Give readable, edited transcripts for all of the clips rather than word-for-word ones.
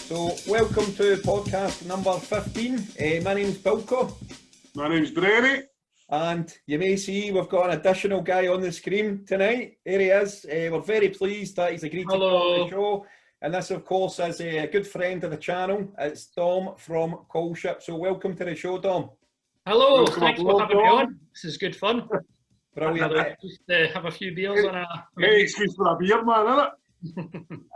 So, welcome to podcast number 15. My name's Bilko. My name's Brenny. And you may see we've got an additional guy on the screen tonight. Here he is. We're very pleased that he's agreed to be on the show. And this, of course, is a good friend of the channel. It's Dom from Koelschip. So, welcome to the show, Dom. Hello, welcome thanks for having me on. This is good fun. Brilliant. Just have a few beers and Hey, excuse for a beer, man, isn't it?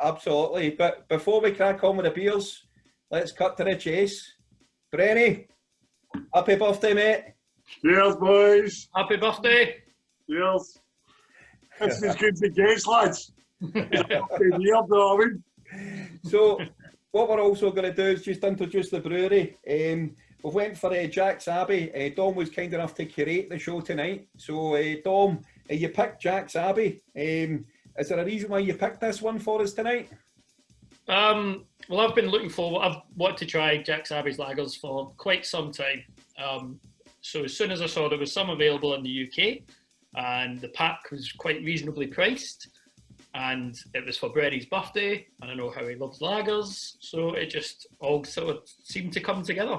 Absolutely. But before we crack on with the beers, let's cut to the chase. Brenny, happy birthday, mate. Cheers, boys. Happy birthday. Cheers. This is good to guess, lads. It's a birthday year, darling. So, what we're also going to do is just introduce the brewery. We went for Jack's Abbey. Dom was kind enough to curate the show tonight. So, Dom, you picked Jack's Abbey. Is there a reason why you picked this one for us tonight? Well, I've been looking forward. I've wanted to try Jack's Abbey's lagers for quite some time. So as soon as I saw there was some available in the UK, and the pack was quite reasonably priced, and it was for Brenny's birthday, and I know how he loves lagers, so it just all sort of seemed to come together.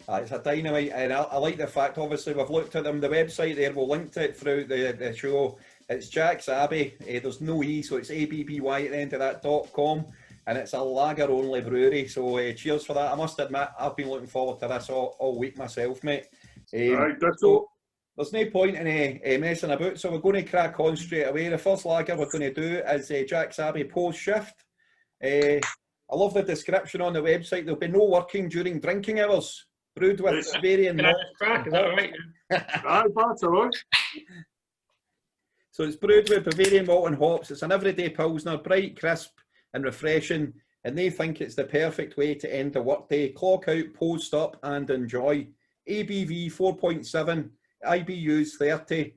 It's a dynamite, and I like the fact, obviously, we've looked at them, the website there, we'll link to it throughout the show. It's Jack's Abbey, there's no E, so it's ABBY at the end of that .com, and it's a lager-only brewery, so cheers for that. I must admit, I've been looking forward to this all week myself, mate. Right, that's so, all. There's no point in messing about, so we're going to crack on straight away. The first lager we're going to do is Jack's Abbey post-shift. I love the description on the website. There'll be no working during drinking hours. Brewed with Bavarian malt. Crack, is that all right? Aye, that's all right. So it's brewed with Bavarian malt and hops. It's an everyday pilsner, bright, crisp and refreshing, and they think it's the perfect way to end the workday. Clock out, post up and enjoy. ABV 4.7, IBUs 30,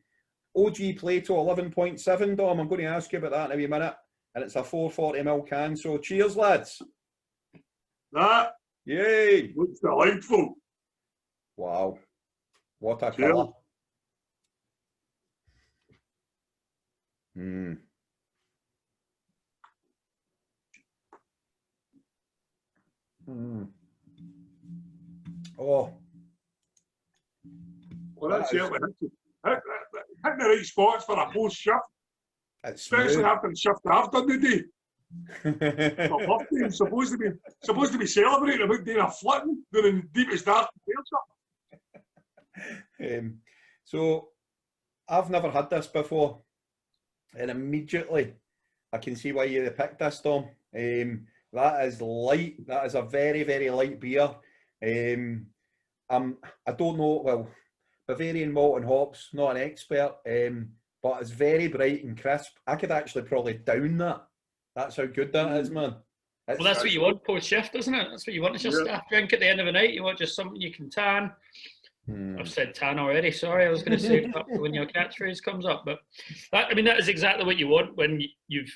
OG Plato 11.7. Dom, I'm going to ask you about that in a wee minute. And it's a 440ml can, so cheers, lads. That Yay! looks delightful. Wow, what a Cheers. colour. Mm. Mm. Oh. Well, that's certainly hitting the right spots for a post shift, especially after the shift I've done today. My birthday, I'm supposed to be celebrating about doing a flitting during the deepest dark So I've never had this before, and immediately I can see why you picked this, Dom. That is light. That is a very, very light beer. I don't know, well, Bavarian malt and hops, not an expert, but it's very bright and crisp. I could actually probably down that. That's how good that is, man. Well, that's what you want post-shift, isn't it? That's what you want. It's just a drink at the end of the night. You want just something you can tan. I've said tan already. Sorry, I was going to say that when your catchphrase comes up. But that is exactly what you want when you've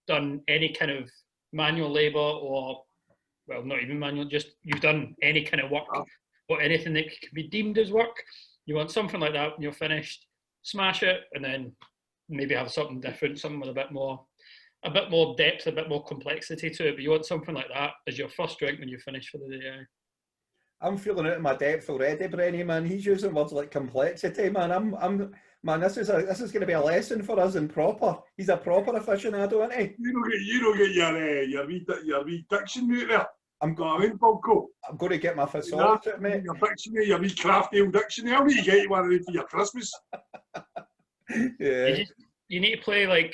done any kind of manual labour or, well, not even manual, just you've done any kind of work or anything that can be deemed as work. You want something like that when you're finished. Smash it and then maybe have something different, something with a bit more depth, a bit more complexity to it, but you want something like that as your first drink when you finish for the day. I'm feeling out of my depth already, Brenny, man. He's using words like complexity, man. Man, this is going to be a lesson for us in proper. He's a proper aficionado, isn't he? You don't get your wee dictionary there. I'm going, Bilko. I'm going to get my thesaurus out, mate. Your dictionary, your wee crafty old dictionary. I'll need to get you one of them for your Christmas. Yeah. You need to play like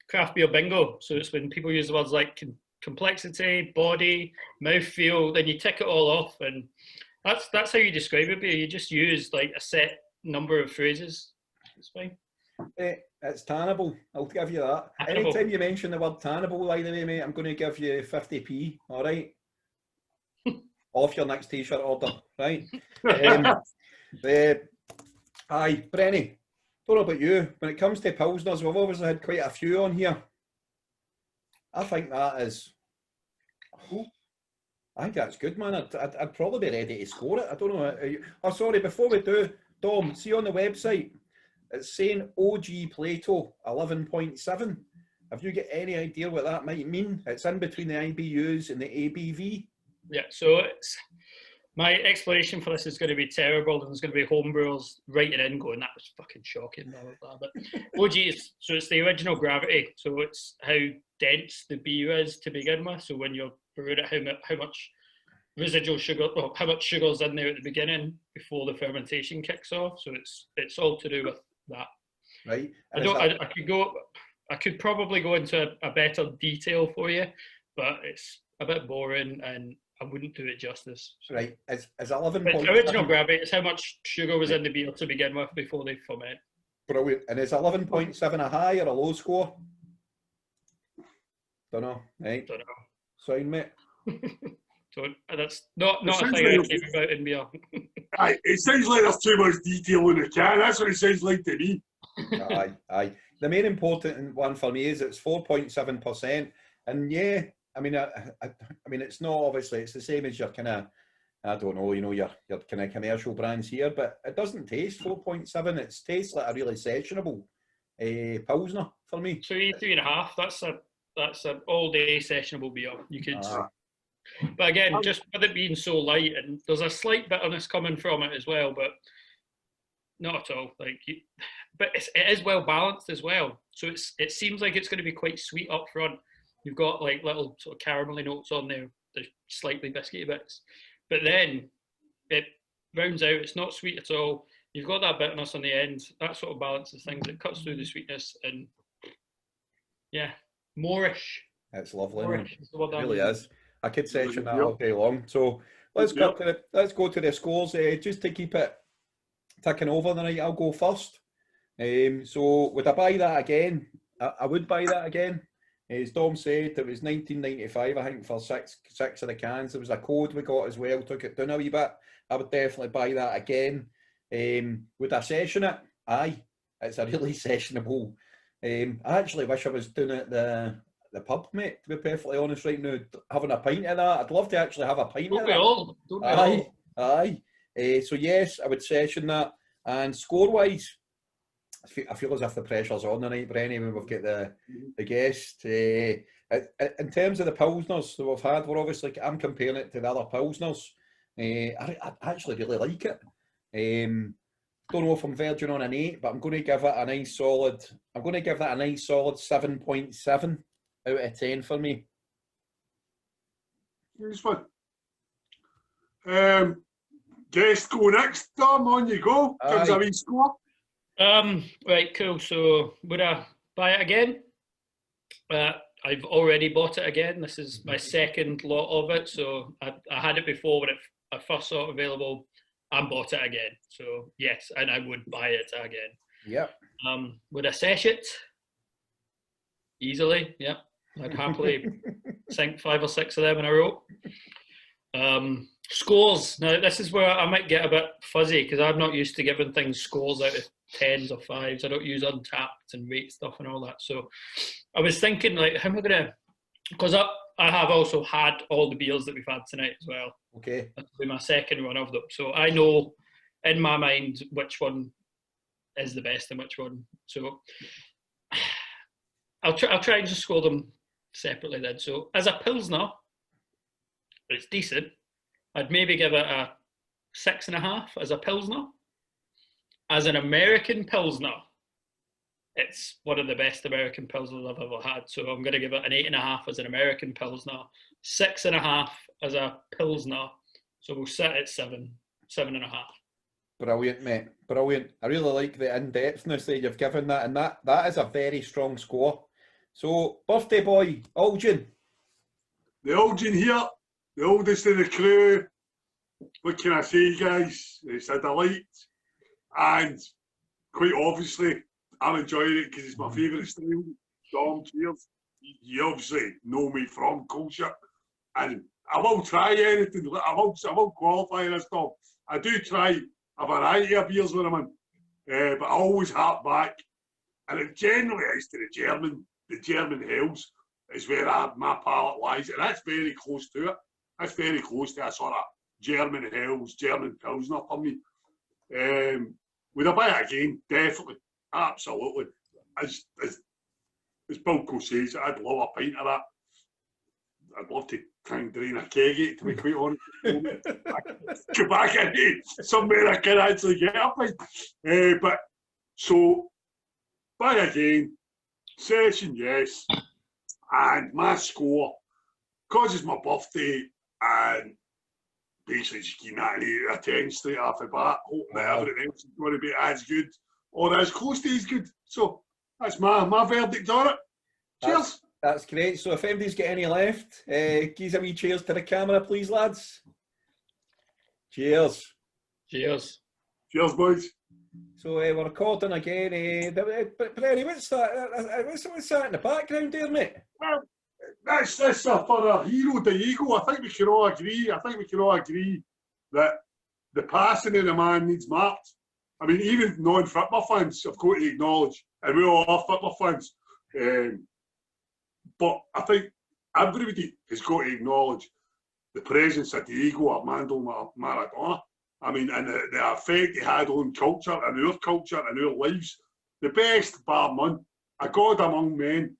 craft beer bingo. So it's when people use the words like complexity, body, mouthfeel, then you tick it all off, and that's how you describe a beer. You just use like a set number of phrases. It's fine. It's tannable. I'll give you that. Tannable. Anytime you mention the word tannable, by the way, mate, I'm going to give you 50p. All right. Off your next t-shirt order, right? Aye, Brenny. Don't know about you. When it comes to Pilsners, we've obviously had quite a few on here. I think that is... I think that's good, man. I'd probably be ready to score it. I don't know. Oh, sorry, before we do, Dom, see on the website, it's saying OG Plato 11.7. Have you got any idea what that might mean? It's in between the IBUs and the ABV. Yeah, so it's my explanation for this is going to be terrible, and there's going to be homebrewers writing in going, that was fucking shocking, blah, blah, blah. But OG is, so it's the original gravity, so it's how dense the BU is to begin with. So when you're brewing it, how much residual sugar, or how much sugar's in there at the beginning before the fermentation kicks off. So it's all to do with that. Right. I could probably go into a better detail for you, but it's a bit boring and I wouldn't do it justice. So. Right. Is 11. But original gravity is how much sugar was in the beer to begin with before they ferment. Brilliant. And is 11.7 a high or a low score? Don't know. Right. Don't know. Sign, mate. So that's not a thing I care about in beer. Aye, it sounds like there's too much detail in the can. That's what it sounds like to me. Aye. The main important one for me is it's 4.7%, and yeah, I mean, it's not obviously it's the same as your kind of, I don't know, your kind of commercial brands here, but it doesn't taste 4.7. It tastes like a really sessionable Pilsner for me. 3.5. That's an all-day sessionable beer. You could. But again, just with it being so light, and there's a slight bitterness coming from it as well, but not at all. But it is well balanced as well. So it seems like it's going to be quite sweet up front. You've got like little sort of caramelly notes on there, the slightly biscuity bits, but then it rounds out. It's not sweet at all. You've got that bitterness on the end. That sort of balances things. It cuts through the sweetness, and yeah, moorish. It's lovely. Moorish is the word it really is. I could session that all day long. So let's go to the scores. Just to keep it ticking over the night, I'll go first. So would I buy that again? I would buy that again. As Dom said, it was $19.95, I think, for six of the cans. There was a code we got as well, took it down a wee bit. I would definitely buy that again. Would I session it? Aye, it's a really sessionable. I actually wish I was doing it the pub, mate, to be perfectly honest right now, having a pint of that. I'd love to actually have a pint of that. Don't we all? Aye. So yes, I would session that. And score-wise, I feel as if the pressure's on tonight, Brenny, when we've got the guest. In terms of the Pilsners that we've had, I'm comparing it to the other Pilsners. I actually really like it. Don't know if I'm verging on an 8, but I'm going to give it a nice solid. I'm going to give that a nice solid 7.7 out of 10 for me. Nice one. Guest go next, Dom. On you go. Give us a wee score. Right, cool. So would I buy it again? I've already bought it again. This is my second lot of it. So I had it before when I first saw it available. I bought it again. So yes, and I would buy it again. Yep. Would I sesh it? Easily, yep. I'd happily sink 5 or 6 of them in a row. Scores. Now, this is where I might get a bit fuzzy because I'm not used to giving things scores out of 10s or 5s. I don't use Untapped and rate stuff and all that. So I was thinking, like, how am I going to... Because I have also had all the beers that we've had tonight as well. Okay. That'll be my second one of them. So I know in my mind which one is the best and which one. So I'll try and just score them separately then. So as a Pilsner, it's decent. I'd maybe give it a 6.5 as a Pilsner. As an American Pilsner, it's one of the best American Pilsners I've ever had. So I'm going to give it an 8.5 as an American Pilsner, 6.5 as a Pilsner. So we'll sit at 7.5. Brilliant, mate. Brilliant. I really like the in-depthness that you've given that, and that is a very strong score. So, birthday boy, Algin. The Algin here, the oldest of the crew. What can I say, guys? It's a delight. And quite obviously, I'm enjoying it because it's my favourite style. Dom, cheers. You obviously know me from Koelschip. And I will try anything. I will qualify this, Dom. I do try a variety of beers when I'm in. But I always harp back. And it generally is to the German Hells is where my palate lies. And that's very close to it. That's very close to a sort of German Hells, German Pilsner for me. Would I buy it again? Definitely. Absolutely. As as Bilko says, I'd love a pint of that. I'd love to try and drain a keg it, to be quite honest. Go back in somewhere I can actually get a pint. But so, buy again, session yes, and my score, because it's my birthday, and basically just giving that an 8 out of 10 straight off the bat, hoping that everything else is going to be as good or as close to as good. So that's my verdict on it. Cheers. That's great. So if anybody's got any left, give a wee cheers to the camera, please, lads. Cheers. Cheers. Cheers, boys. So we're recording again. Brenny, what's that? What's that in the background there, mate? Well, that's for our hero Diego. I think we can all agree. That the passing of the man needs marked. I mean, even non-football fans have got to acknowledge, and we all are football fans. But I think everybody has got to acknowledge the presence of Diego Armando Maradona. I mean, and the effect he had on culture and our culture and our lives. The best, bar none. A god among men.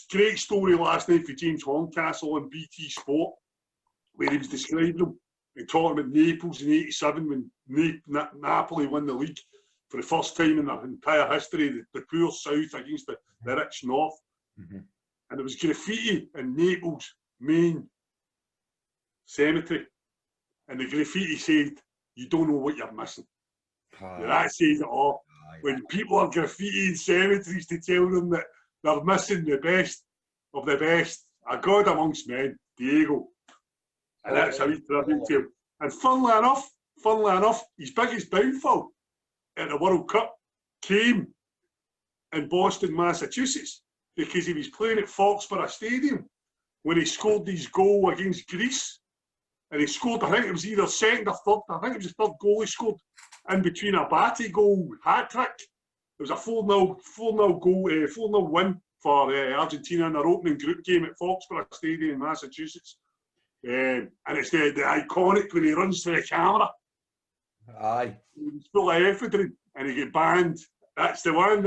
Great story last night for James Horncastle on BT Sport, where he was describing him and talking about Naples in '87 when Napoli won the league for the first time in their entire history, the poor South against the rich North. Mm-hmm. And there was graffiti in Naples' main cemetery. And the graffiti said, "You don't know what you're missing." That says it all. When people are graffitiing cemeteries to tell them that they're missing the best of the best, a god amongst men, Diego. And that's how he tribute to him. And funnily enough, his biggest downfall at the World Cup came in Boston, Massachusetts, because he was playing at Foxborough Stadium when he scored his goal against Greece. And he scored, I think it was either second or third, I think it was the third goal he scored in between a Batty goal hat-trick. It was a 4-0 goal, 4-0 win for Argentina in their opening group game at Foxborough Stadium in Massachusetts. And it's the iconic when he runs to the camera. Aye. He's full of ephedrine and he get banned. That's the one,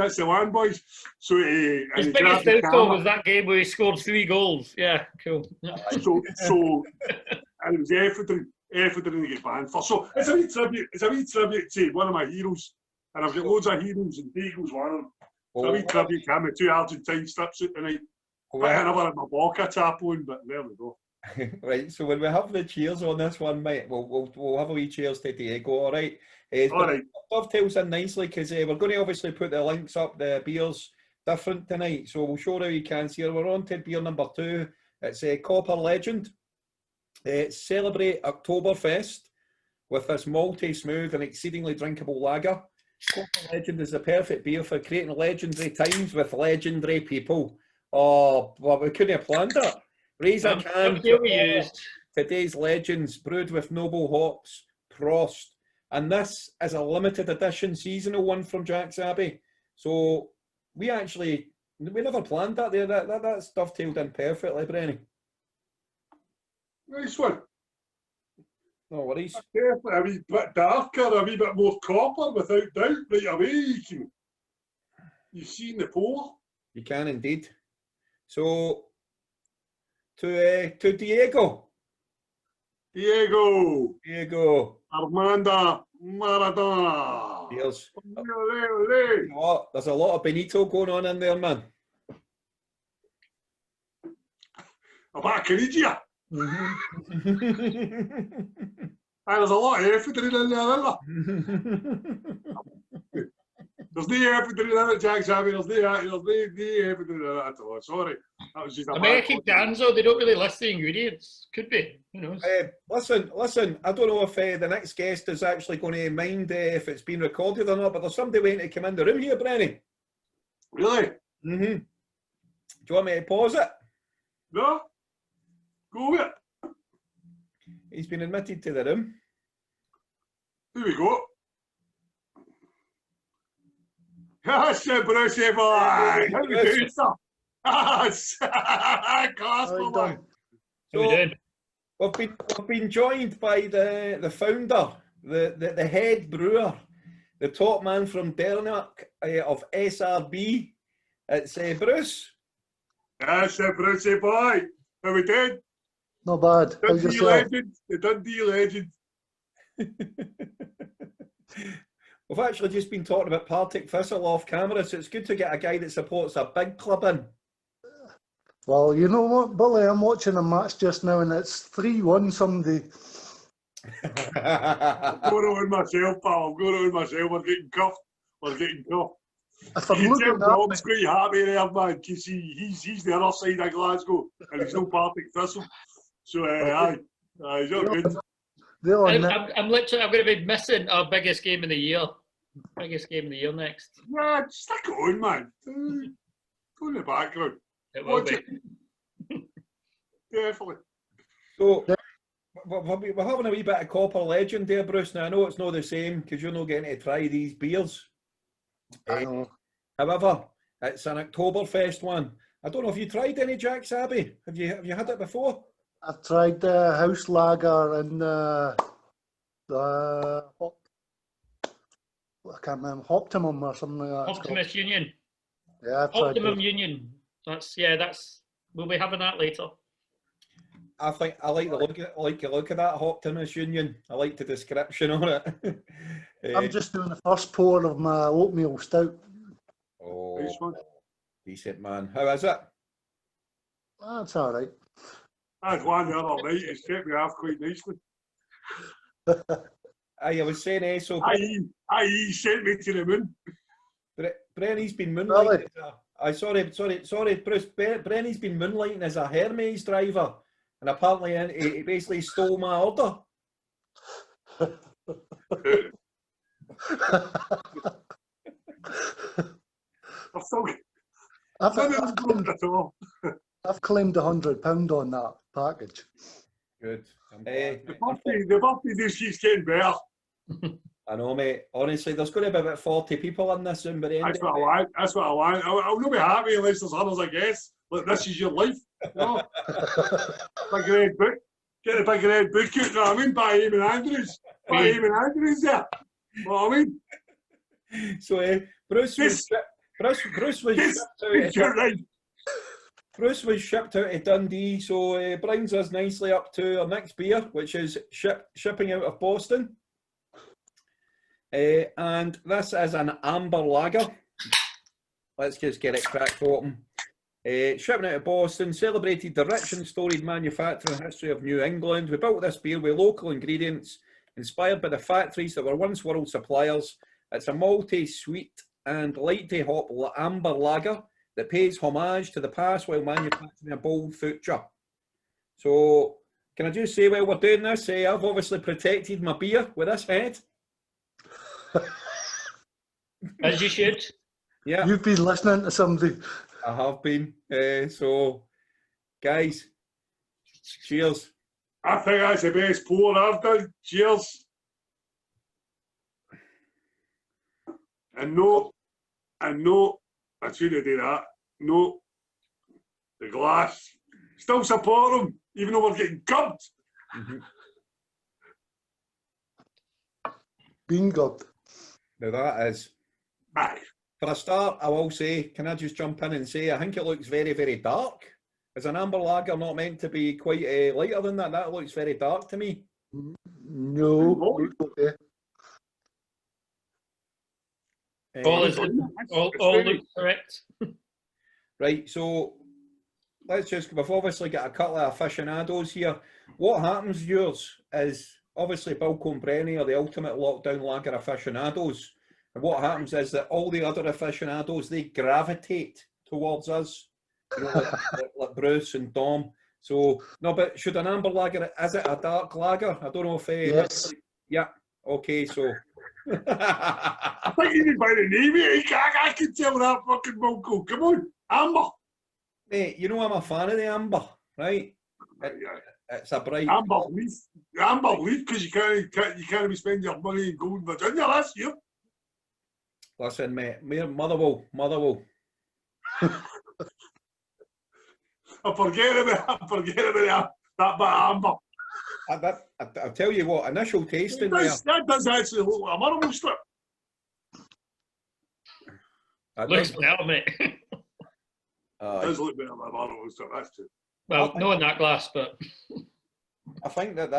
boys. So his biggest downfall was that game where he scored 3 goals. Yeah, cool. So and it was ephedrine he get banned for. So it's a wee tribute to one of my heroes. And I've got loads of heroes, and Diego's one of them. So a wee tribute to him with 2 Argentine strips out tonight. I never had my Boca tap on, but there we go. Right, so when we have the cheers on this one, mate, we'll have a wee cheers to Diego, all right? All right. Dovetails in nicely, because we're going to obviously put the links up, the beers different tonight, so we'll show how you can see. We're on to beer number 2. It's a Copper Legend. Celebrate Oktoberfest with this malty, smooth and exceedingly drinkable lager. Copper Legend is the perfect beer for creating legendary times with legendary people. Oh, well, we couldn't have planned that. Raise a can for today's legends, brewed with noble hops, Prost. And this is a limited edition seasonal one from Jack's Abbey. So we never planned that there. That's dovetailed in perfectly, Brenny. Nice one. No worries. Definitely a wee bit darker, a wee bit more copper, without doubt. Right away, you've seen the pour. You can indeed. So to Diego. Diego. Armando Maradona. Cheers. You know what? There's a lot of Benito going on in there, man. A bit of Caridia. There's a lot of ephedrine in there, isn't there? There's no ephedrine in it, Jack's Abbey. There's no ephedrine in it at all. Sorry. That was just American cans, though, they don't really list the ingredients. Could be. Who knows? Listen, I don't know if the next guest is actually going to mind if it's been recorded or not, but there's somebody waiting to come in the room here, Brenny. Really? Mm-hmm. Do you want me to pause it? No. Go with it. He's been admitted to the room. Here we go. That's it, Bruce, boy. How you doing, sir? Class, man. So, we've been joined by the founder, the head brewer, the top man from Denmark of SRB, It's Bruce. That's a Brucey boy. How we doing? Not bad. How's Dundee yourself? legend. The Dundee legend. We've actually just been talking about Partick Thistle off camera, so it's good to get a guy that supports a big club in. Well, you know what, Billy? I'm watching a match just now, and it's 3-1 somebody. I'm going on myself, pal. I'm going on myself. We're getting cuffed. We're getting cuffed. If I'm looking Tom's quite happy there, man, because he's the other side of Glasgow, and he's no Partick Thistle. So, aye, he's not good. I'm literally, I'm going to be missing our biggest game of the year. Biggest game of the year next. Yeah, stick it on, man. Go in the background. It will be. Definitely. So, we're having a wee bit of Copper Legend there, Bruce. Now, I know it's not the same because you're not getting to try these beers. However, it's an Oktoberfest one. I don't know if you tried any Jack's Abbey. Have you had it before? I've tried the house lager and the I can't remember, Optimum or something like that. Optimus Union. Yeah, I've tried Optimum those. Union. That's we'll be having that later. I think I like the look of that Optimus Union. I like the description on it. I'm just doing the first pour of my oatmeal stout. Oh, Nice one. decent man. How is it? That's all right. I had one the other night. It's kept me off quite nicely. I was saying, so He sent me to the moon. Brenny's been moonlighting. Sorry, Bruce. Brenny's been moonlighting as a Hermes driver, and apparently he basically stole my order. I've claimed £100 on that package. Good. The birthday just keeps getting better. I know, mate. Honestly, there's going to be about 40 people in this soon, but That's what I want. That's what I want. I'll not be happy unless there's others, I guess. Like, this is your life. You know? Big red book. Get the big red book out, you know what I mean? By Eamon Andrews. By Eamon Andrews there. You know what I mean? So, Bruce was shipped out of Dundee, so it brings us nicely up to our next beer, which is shipping out of Boston. And this is an amber lager. Let's just get it cracked open. Shipping out of Boston, celebrated the rich and storied manufacturing history of New England. We built this beer with local ingredients, inspired by the factories that were once world suppliers. It's a malty, sweet, and light to hop amber lager that pays homage to the past while manufacturing a bold future. So, can I just say while we're doing this, I've obviously protected my beer with this head. As you should. Yeah. You've been listening to somebody. I have been. So, guys, cheers. I think that's the best pour I've done. Cheers. And no, I shouldn't do that. No, the glass. Still support them, even though we're getting gubbed. Mm-hmm. Being gubbed. Now that is. Aye. For a start, I will say, can I just jump in and say, I think it looks very, very dark. Is an amber lager not meant to be quite lighter than that? That looks very dark to me. No. Okay. All looks correct. Right, so let's just, we've obviously got a couple of aficionados here. What happens, viewers, is obviously Bilko and Brenny are the ultimate lockdown lager aficionados. And what happens is that all the other aficionados, they gravitate towards us, you know, like Bruce and Dom. So, no, but should an amber lager, is it a dark lager? I don't know if... Yes. Yeah, okay, so... I think even by the name, I can tell that fucking Bilko. Come on, amber. Mate, you know I'm a fan of the amber, right? It's a bright... Amber leaf, because you can't be spending your money in gold Virginia last year. Listen, mate, Motherwell. I forget about that bit of amber. I'll tell you what, initial tasting That does actually look like a marble strip. Looks well, mate. It does look better than the other ones, so that's true. Well, no in that glass, but I think that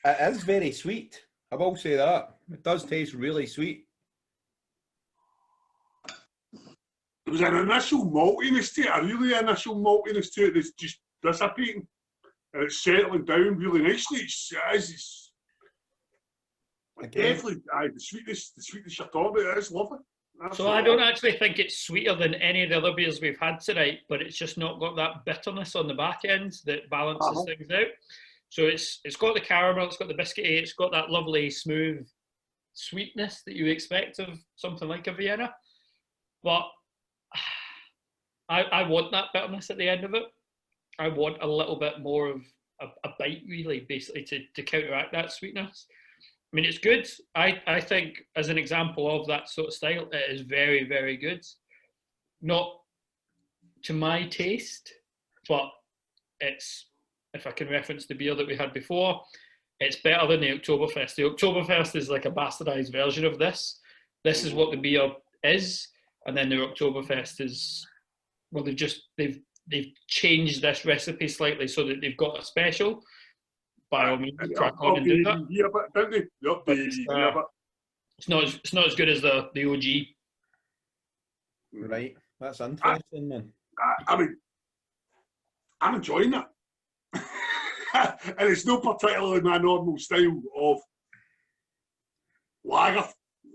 it is very sweet. I will say that. It does taste really sweet. There was an initial maltiness to it, a really initial maltiness to it that's just dissipating. And it's settling down really nicely. It's definitely the sweetness you're talking about, it's lovely. Absolutely. So I don't actually think it's sweeter than any of the other beers we've had tonight, but it's just not got that bitterness on the back end that balances things out. So it's got the caramel, it's got the biscuity, it's got that lovely smooth sweetness that you expect of something like a Vienna. But I want that bitterness at the end of it. I want a little bit more of a bite, really, basically, to counteract that sweetness. I mean, it's good. I think, as an example of that sort of style, it is very, very good. Not to my taste, but it's, if I can reference the beer that we had before, it's better than the Oktoberfest. The Oktoberfest is like a bastardized version of this. This is what the beer is, and then the Oktoberfest is, well, they've changed this recipe slightly so that they've got a special. By all means, crack on and do that. Yeah, but don't they? It's not as good as the OG. Right, that's interesting, man. I mean, I'm enjoying that. And it's not particularly my normal style of lager,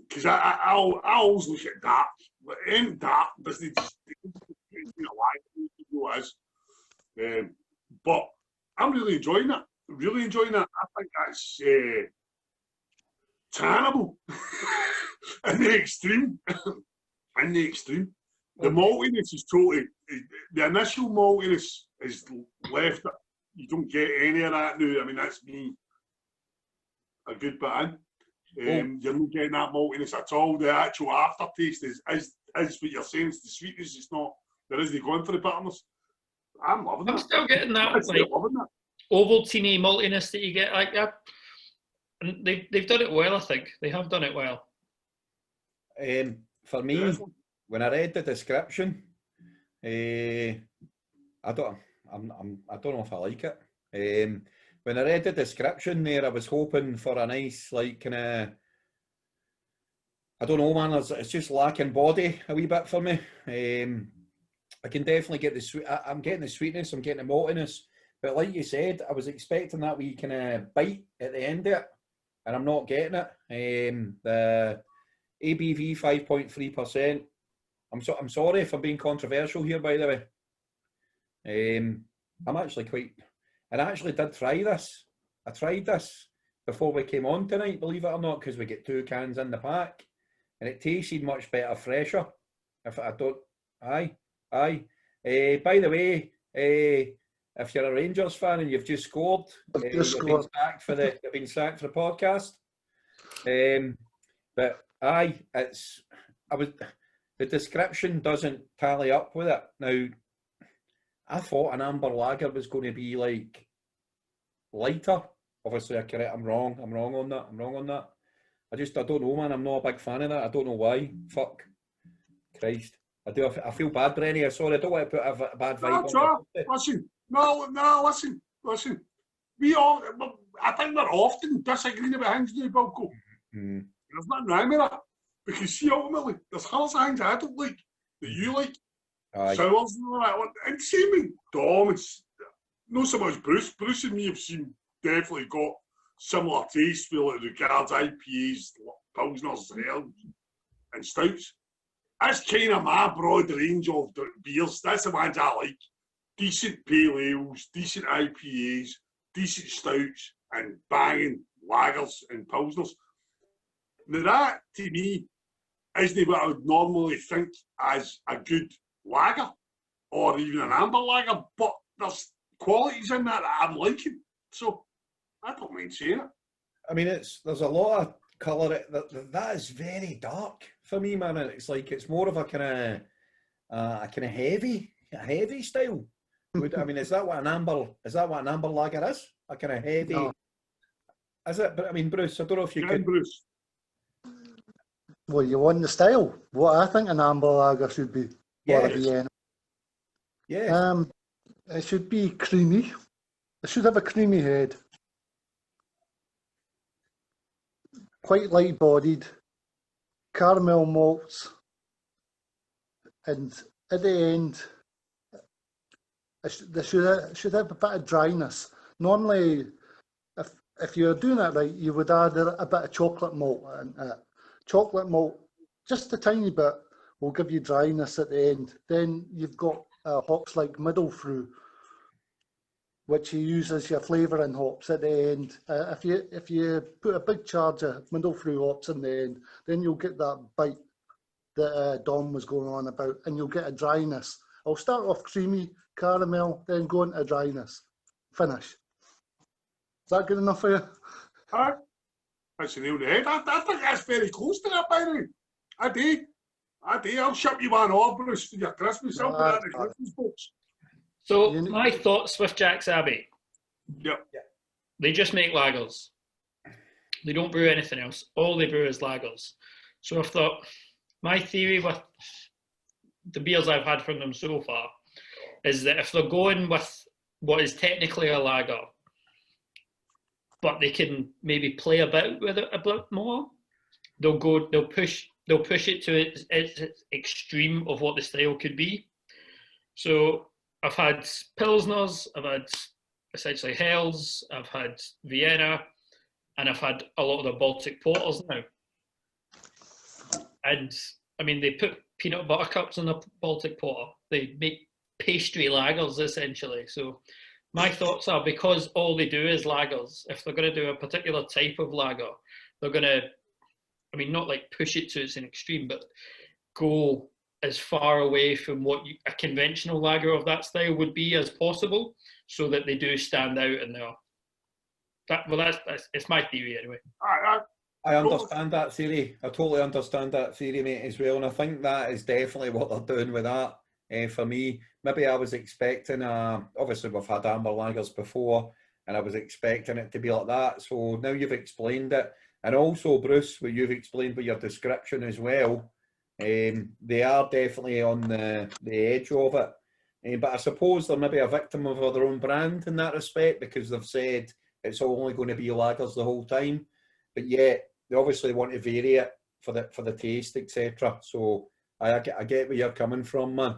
because I always look at dark. But in dark, doesn't just lager as. But I'm really enjoying that. Really enjoying that. I think that's terrible in the extreme. In the extreme. The maltiness is totally, the initial maltiness is left. You don't get any of that now. I mean, that's me a good bit in. You're not getting that maltiness at all. The actual aftertaste is what you're saying. It's the sweetness. It's not, there isn't going for the bitterness. I'm loving that. I'm still getting that, like, Ovaltine maltiness that you get like that. And they've done it well, I think. They have done it well. For me, when I read the description, I don't know if I like it. When I read the description there, I was hoping for a nice, like, kind of, I don't know, man, it's just lacking body a wee bit for me. I can definitely get the sweet, I'm getting the sweetness, I'm getting the maltiness, but like you said, I was expecting that wee kind of bite at the end of it, and I'm not getting it. The ABV 5.3%. I'm sorry if I'm being controversial here, by the way. I'm actually quite, and I actually did try this. I tried this before we came on tonight, believe it or not, because we get 2 cans in the pack, and it tasted much better, fresher. If I don't, aye. By the way, if you're a Rangers fan and you've just scored, you've been sacked for the podcast. But aye, the description doesn't tally up with it. Now, I thought an amber lager was going to be like lighter. Obviously, I'm wrong on that. I don't know, man. I'm not a big fan of that. I don't know why. Fuck. Christ. I feel bad, Brenny. Sorry, I don't want to put a bad vibe on it. Listen. I think we're often disagreeing about things now, Bilko. There's nothing wrong with that. Because see, ultimately, there's hundreds of things I don't like that you like. Sours and all that. And same with Dom, it's not so much Bruce. Bruce and me have definitely got similar tastes with regards IPAs, Pilsners, and Stouts. That's kind of my broad range of beers. That's the ones I like. Decent pale ales, decent IPAs, decent stouts, and banging lagers and pilsners. Now that, to me, isn't what I would normally think as a good lager, or even an amber lager, but there's qualities in that I'm liking. So, I don't mind saying it. I mean, there's a lot of colour. That is very dark for me, man. It's like it's more of a kind of heavy style. I mean, is that what an amber lager is? A kind of heavy. No. Is it? But I mean, Bruce, I don't know if you could. Bruce. Well, you want the style? What I think an amber lager should be. Yeah. Yes. It should be creamy. It should have a creamy head. Quite light-bodied. Caramel malts. And at the end, they should have a bit of dryness. Normally, if you're doing it right, you would add a bit of chocolate malt in it. Chocolate malt, just a tiny bit, will give you dryness at the end. Then you've got hops like middle fruit, which you use as your flavouring hops at the end. If you put a big charge of middle fruit hops in the end, then you'll get that bite that Dom was going on about, and you'll get a dryness. I'll start off creamy, caramel, then go into dryness. Finish. Is that good enough for you? Aye. That's the nail on the head. I think that's very close to that, by the way. I do. I'll ship you one off, Bruce, for your Christmas. I'll put that in the Christmas box. So, my thoughts with Jack's Abbey. Yep. They just make lagers. They don't brew anything else. All they brew is lagers. So I've thought, my theory with the beers I've had from them so far is that if they're going with what is technically a lager, but they can maybe play about with it a bit more, they'll push it to its extreme of what the style could be. So I've had Pilsners, I've had essentially Hells, I've had Vienna, and I've had a lot of the Baltic Porters now. And I mean, they put peanut butter cups in the Baltic Porter. They make pastry lagers essentially. So my thoughts are, because all they do is lagers, if they're going to do a particular type of lager, they're going to, I mean, not like push it to its extreme, but go as far away from what a conventional lager of that style would be as possible, so that they do stand out in there. That's it's my theory anyway. I understand that theory. I totally understand that theory, mate, as well. And I think that is definitely what they're doing with that. For me, maybe I was expecting, obviously we've had amber lagers before, and I was expecting it to be like that. So now you've explained it. And also, Bruce, what you've explained with your description as well, they are definitely on the edge of it. But I suppose they're maybe a victim of their own brand in that respect, because they've said it's only going to be lagers the whole time. But yet, they obviously want to vary it for the taste, etc. So I get where you're coming from, man.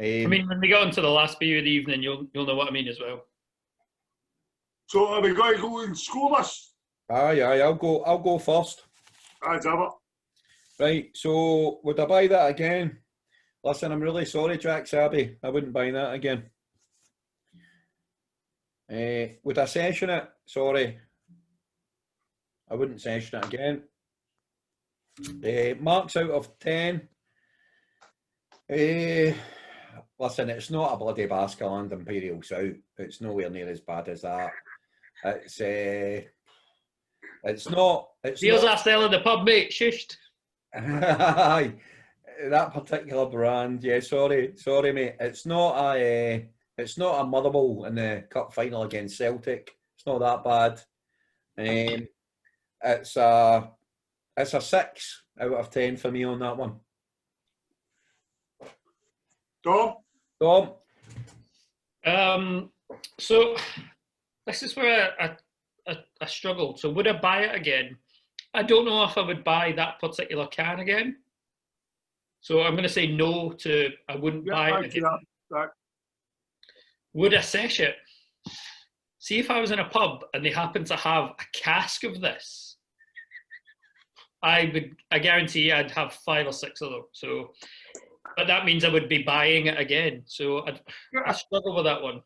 I mean, when we get on to the last beer of the evening, you'll know what I mean as well. So are we going to go and score this? Aye, I'll go first. Aye, Jabba. Right, so would I buy that again? Listen, I'm really sorry, Jack's Abbey. I wouldn't buy that again. Would I session it? Sorry. I wouldn't session it again. Marks out of 10. Listen, it's not a bloody Baskerland Imperial Stout. It's nowhere near as bad as that. It's not. Beers are selling the pub, mate. Shushed. Aye, that particular brand. Yeah, sorry, mate. It's not a Motherwell in the cup final against Celtic. It's not that bad. It's a 6 out of 10 for me on that one. Dom? So this is where I struggled. So would I buy it again? I don't know if I would buy that particular can again. So I'm going to say no to, I wouldn't buy it again. Right. Would I sesh it? See, if I was in a pub and they happened to have a cask of this, I guarantee I'd have 5 or 6 of them. So, but that means I would be buying it again. So I struggle with that one.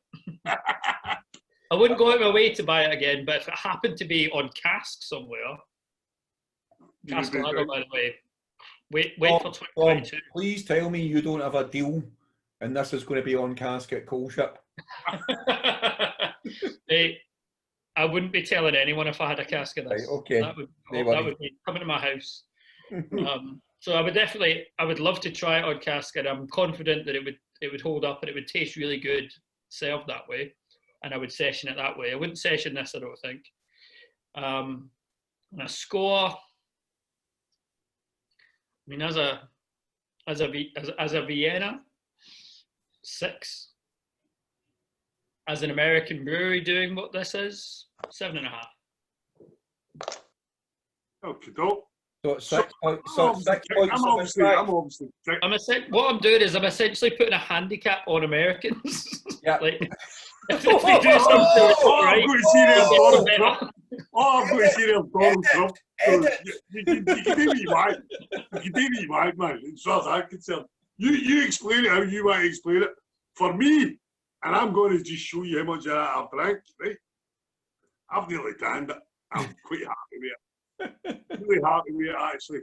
I wouldn't go out of my way to buy it again, but if it happened to be on cask somewhere, cask lager, by the way, wait for 2022. Please tell me you don't have a deal and this is going to be on cask at Koelschip. Hey, I wouldn't be telling anyone if I had a cask of this. Right, okay. That would be coming to my house. So I would love to try it on cask, and I'm confident that it would hold up and it would taste really good served that way, and I would session it that way. I wouldn't session this, I don't think. And a score, I mean, as a Vienna, 6. as an American brewery doing what this is, 7.5. Okay, dope. So it's 6 point, I'm 6.75. obviously. What I'm doing is I'm essentially putting a handicap on Americans. Yeah. Like, if they do something right, I'm going to see them Donald Trump. I'm going to see them Donald Trump. You can do what you want. You can do what you want, man. As far as I'm concerned. You explain it how you want to explain it. For me, and I'm going to just show you how much of that I've drank, right? I've nearly done it. I'm quite happy with it. Really happy with it, actually.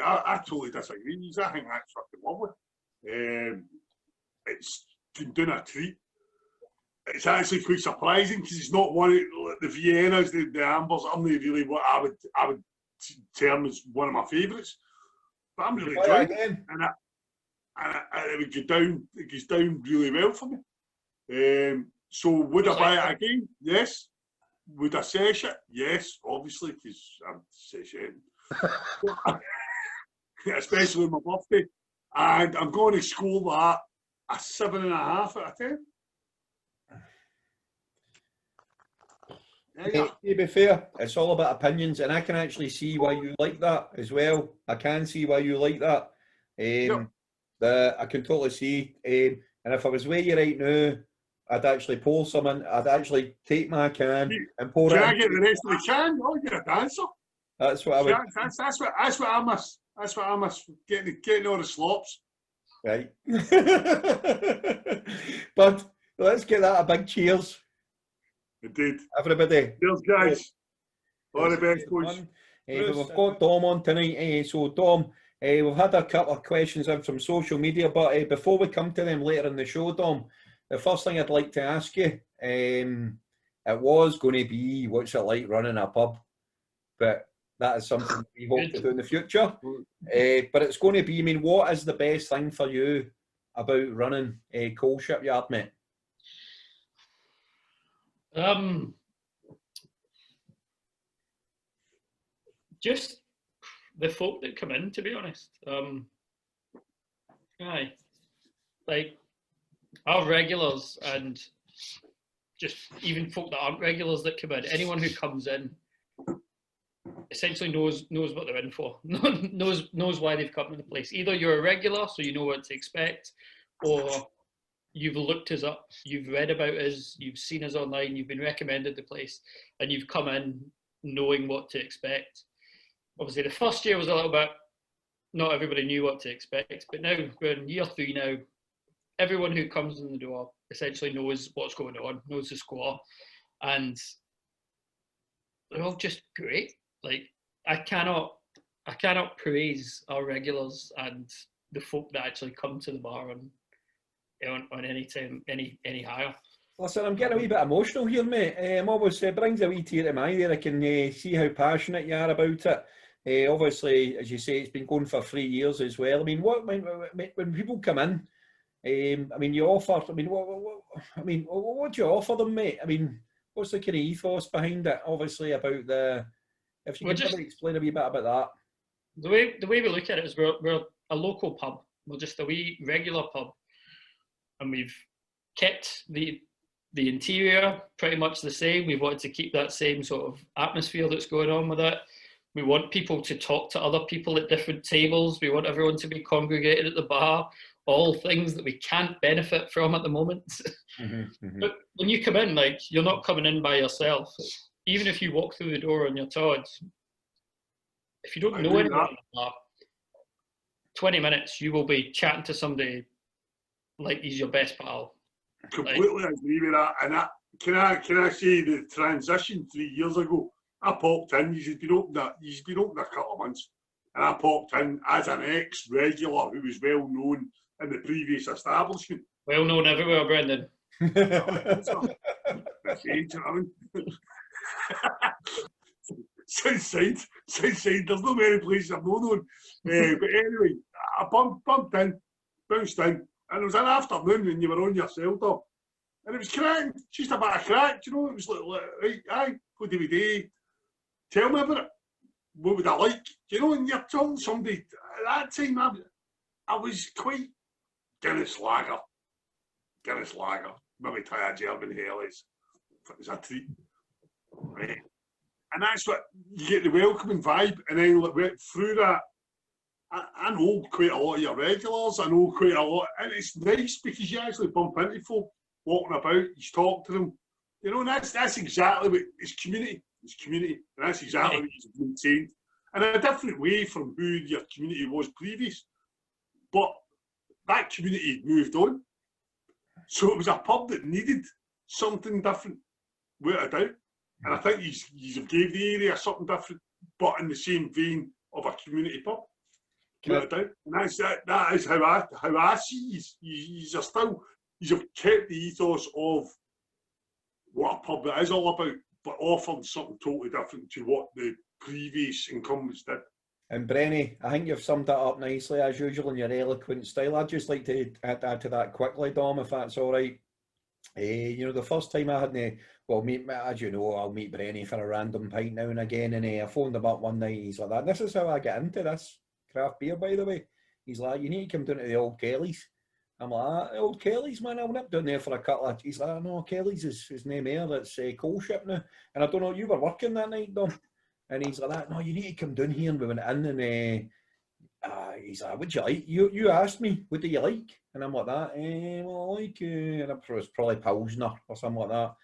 I totally disagree. I think that's fucking lovely. It's doing a treat. It's actually quite surprising because it's not one of the Viennas, the Ambers. I'm not really what I would term as one of my favourites. But I'm really enjoying it, and it goes down really well for me. So would I buy it again? Yes. Would I sesh it? Yes, obviously, because I'm seshing. Especially on my birthday. And I'm going to score that a 7.5 out of 10. To be fair, it's all about opinions, and I can actually see why you like that as well. I can see why you like that. I can totally see. And if I was with you right now, I'd actually pour some in. I'd actually take my can and pour it in. Can I get the rest of the can? Oh, you're a dancer. That's what I would. That's what I miss. That's what I miss. Getting all the slops. Right. But let's get that a big cheers. Indeed. Everybody. Cheers, guys. All the best, boys. We've got Dom on tonight. So, Dom, we've had a couple of questions in from social media, but before we come to them later in the show, Dom, the first thing I'd like to ask you, it was going to be, what's it like running a pub? But that is something we hope to do in the future. But it's going to be, I mean, what is the best thing for you about running a Koelschip Yard, mate? Just the folk that come in, to be honest. Like our regulars and just even folk that aren't regulars that come in. Anyone who comes in essentially knows what they're in for. knows why they've come to the place. Either you're a regular, so you know what to expect, or you've looked us up, you've read about us, you've seen us online, you've been recommended the place, and you've come in knowing what to expect. Obviously, the first year was a little bit, not everybody knew what to expect, but now we're in year 3 now. Everyone who comes in the door essentially knows what's going on, knows the score, and they're all just great. Like, I cannot praise our regulars and the folk that actually come to the bar on any time, any higher. Listen, I'm getting a wee bit emotional here, mate. Obviously, it brings a wee tear to my eye there. I can see how passionate you are about it. Obviously, as you say, it's been going for 3 years as well. I mean, when people come in, I mean, you offer. I mean, what do you offer them, mate? I mean, what's the kind of ethos behind it? Obviously, about the. If you could just explain a wee bit about that. The way we look at it is we're a local pub. We're just a wee regular pub, and we've kept the interior pretty much the same. We wanted to keep that same sort of atmosphere that's going on with it. We want people to talk to other people at different tables. We want everyone to be congregated at the bar. All things that we can't benefit from at the moment. But when you come in, like, you're not coming in by yourself. Even if you walk through the door on your Tods, if you don't know anyone in the bar, 20 minutes, you will be chatting to somebody like he's your best pal. Completely agree with that. And can I say the transition 3 years ago? I popped in. He's been open a couple of months, and I popped in as an ex-regular who was well known in the previous establishment. Well known everywhere, Brendan. Southside. There's no many places I'm known. But anyway, I bumped in, bounced in, and it was an afternoon when you were on yourself, Dom. And it was cracking, just a bit of crack, you know. It was like right, aye, what do we do? Tell me about it. What would I like? You know, and you're telling somebody, at that time, I was quite Guinness lager. maybe try a German hell is a treat. Right? And that's what you get, the welcoming vibe, and then through that, I know quite a lot of your regulars, I know quite a lot, and it's nice because you actually bump into folk walking about, you talk to them, you know, and that's exactly what, it's community, and that's exactly what you've maintained, in a different way from who your community was previous, but that community moved on, so it was a pub that needed something different, without a doubt. And I think you gave the area something different, but in the same vein of a community pub. Without a doubt. And that is how I see you are still, you've kept the ethos of what a pub is all about, but offered something totally different to what the previous incumbents did. And Brenny, I think you've summed that up nicely as usual in your eloquent style. I'd just like to add to that quickly, Dom, if that's all right. You know, the first time I had as you know, I'll meet Brenny for a random pint now and again, and I phoned him up one night, he's like that, and this is how I get into this craft beer, by the way. He's like, you need to come down to the Old Kelly's. I'm like, the Old Kelly's, man, I'll nip down there for a couple of... He's like, no, Kelly's is his name here, that's Koelschip now. And I don't know, you were working that night, Dom. And he's like that, no, you need to come down here, and we went in, and he's like, what do you like? You asked me, what do you like? And I'm like that, well, I like, and it was probably Pilsner or something like that.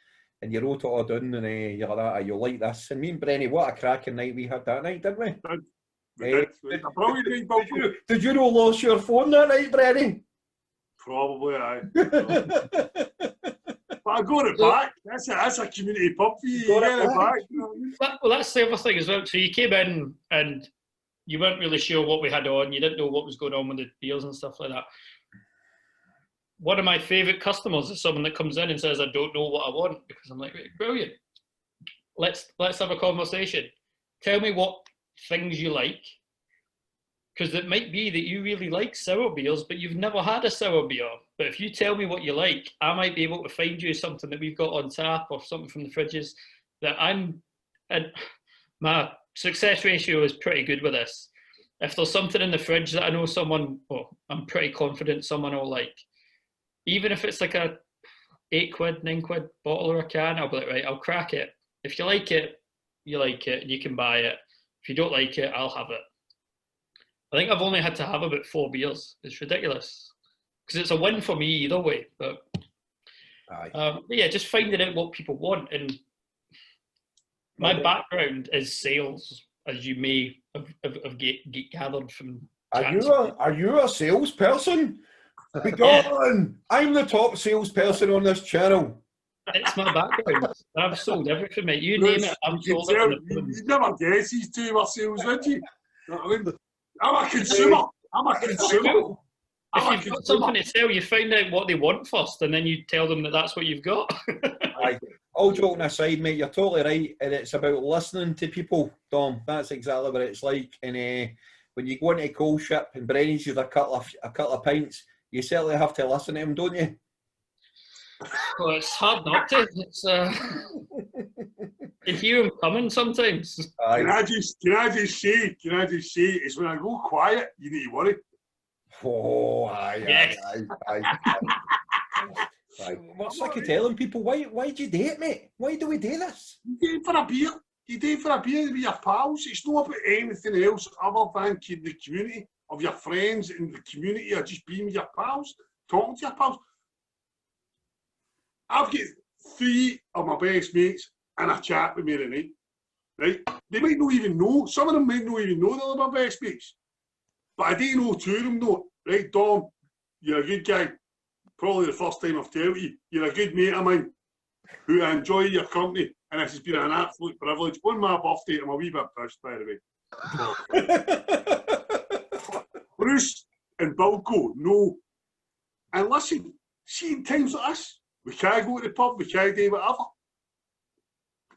And you wrote it all down, and you're like that, you'll like this. And me and Brenny, what a cracking night we had that night, didn't we? Did you not lose your phone that night, Brenny? Probably, aye. But I got it back. That's a community pub for you. You get it back. You know what I mean? Well, that's the other thing as well. So you came in and you weren't really sure what we had on. You didn't know what was going on with the beers and stuff like that. One of my favourite customers is someone that comes in and says, I don't know what I want, because I'm like, brilliant. Let's have a conversation. Tell me what things you like, because it might be that you really like sour beers, but you've never had a sour beer. But if you tell me what you like, I might be able to find you something that we've got on tap or something from the fridges that and my success ratio is pretty good with this. If there's something in the fridge that I know I'm pretty confident someone will like, even if it's like a £8, £9 bottle or a can, I'll be like, right, I'll crack it. If you like it, you like it, and you can buy it. If you don't like it, I'll have it. I think I've only had to have about 4 beers. It's ridiculous. Because it's a win for me either way. But yeah, just finding out what people want. And my background is sales, as you may have gathered from... Are you a salesperson? Begone! I'm the top salesperson on this channel. It's my background. I've sold everything, mate. You name it, I've sold it. You'd never guess these two were sales, would you? You know what I mean? I'm a consumer. If you've got something to sell, you find out what they want first, and then you tell them that that's what you've got. All joking aside, mate, you're totally right, and it's about listening to people, Dom. That's exactly what it's like. And when you go into Koelschip and Brenny's with a couple of pints, you certainly have to listen to him, don't you? Well, it's hard not to. It's you hear him coming sometimes. Can I just say, it's when I go quiet, you need to worry. Oh, aye. What's like telling people, why do you do it, mate? Why do we do this? You do it for a beer. You do it for a beer with your pals. It's not about anything else other than the community of your friends in the community, or just being with your pals, talking to your pals. I've got 3 of my best mates and a chat with me tonight, right? They might not even know, some of them might not even know they're my best mates. But I do know 2 of them though, right? Dom, you're a good guy. Probably the first time I've told you. You're a good mate of mine who I enjoy your company, and this has been an absolute privilege. On my birthday, I'm a wee bit pissed, by the way. Bruce and Bilko, no. And listen, see in times like this, we can't go to the pub, we can't do whatever.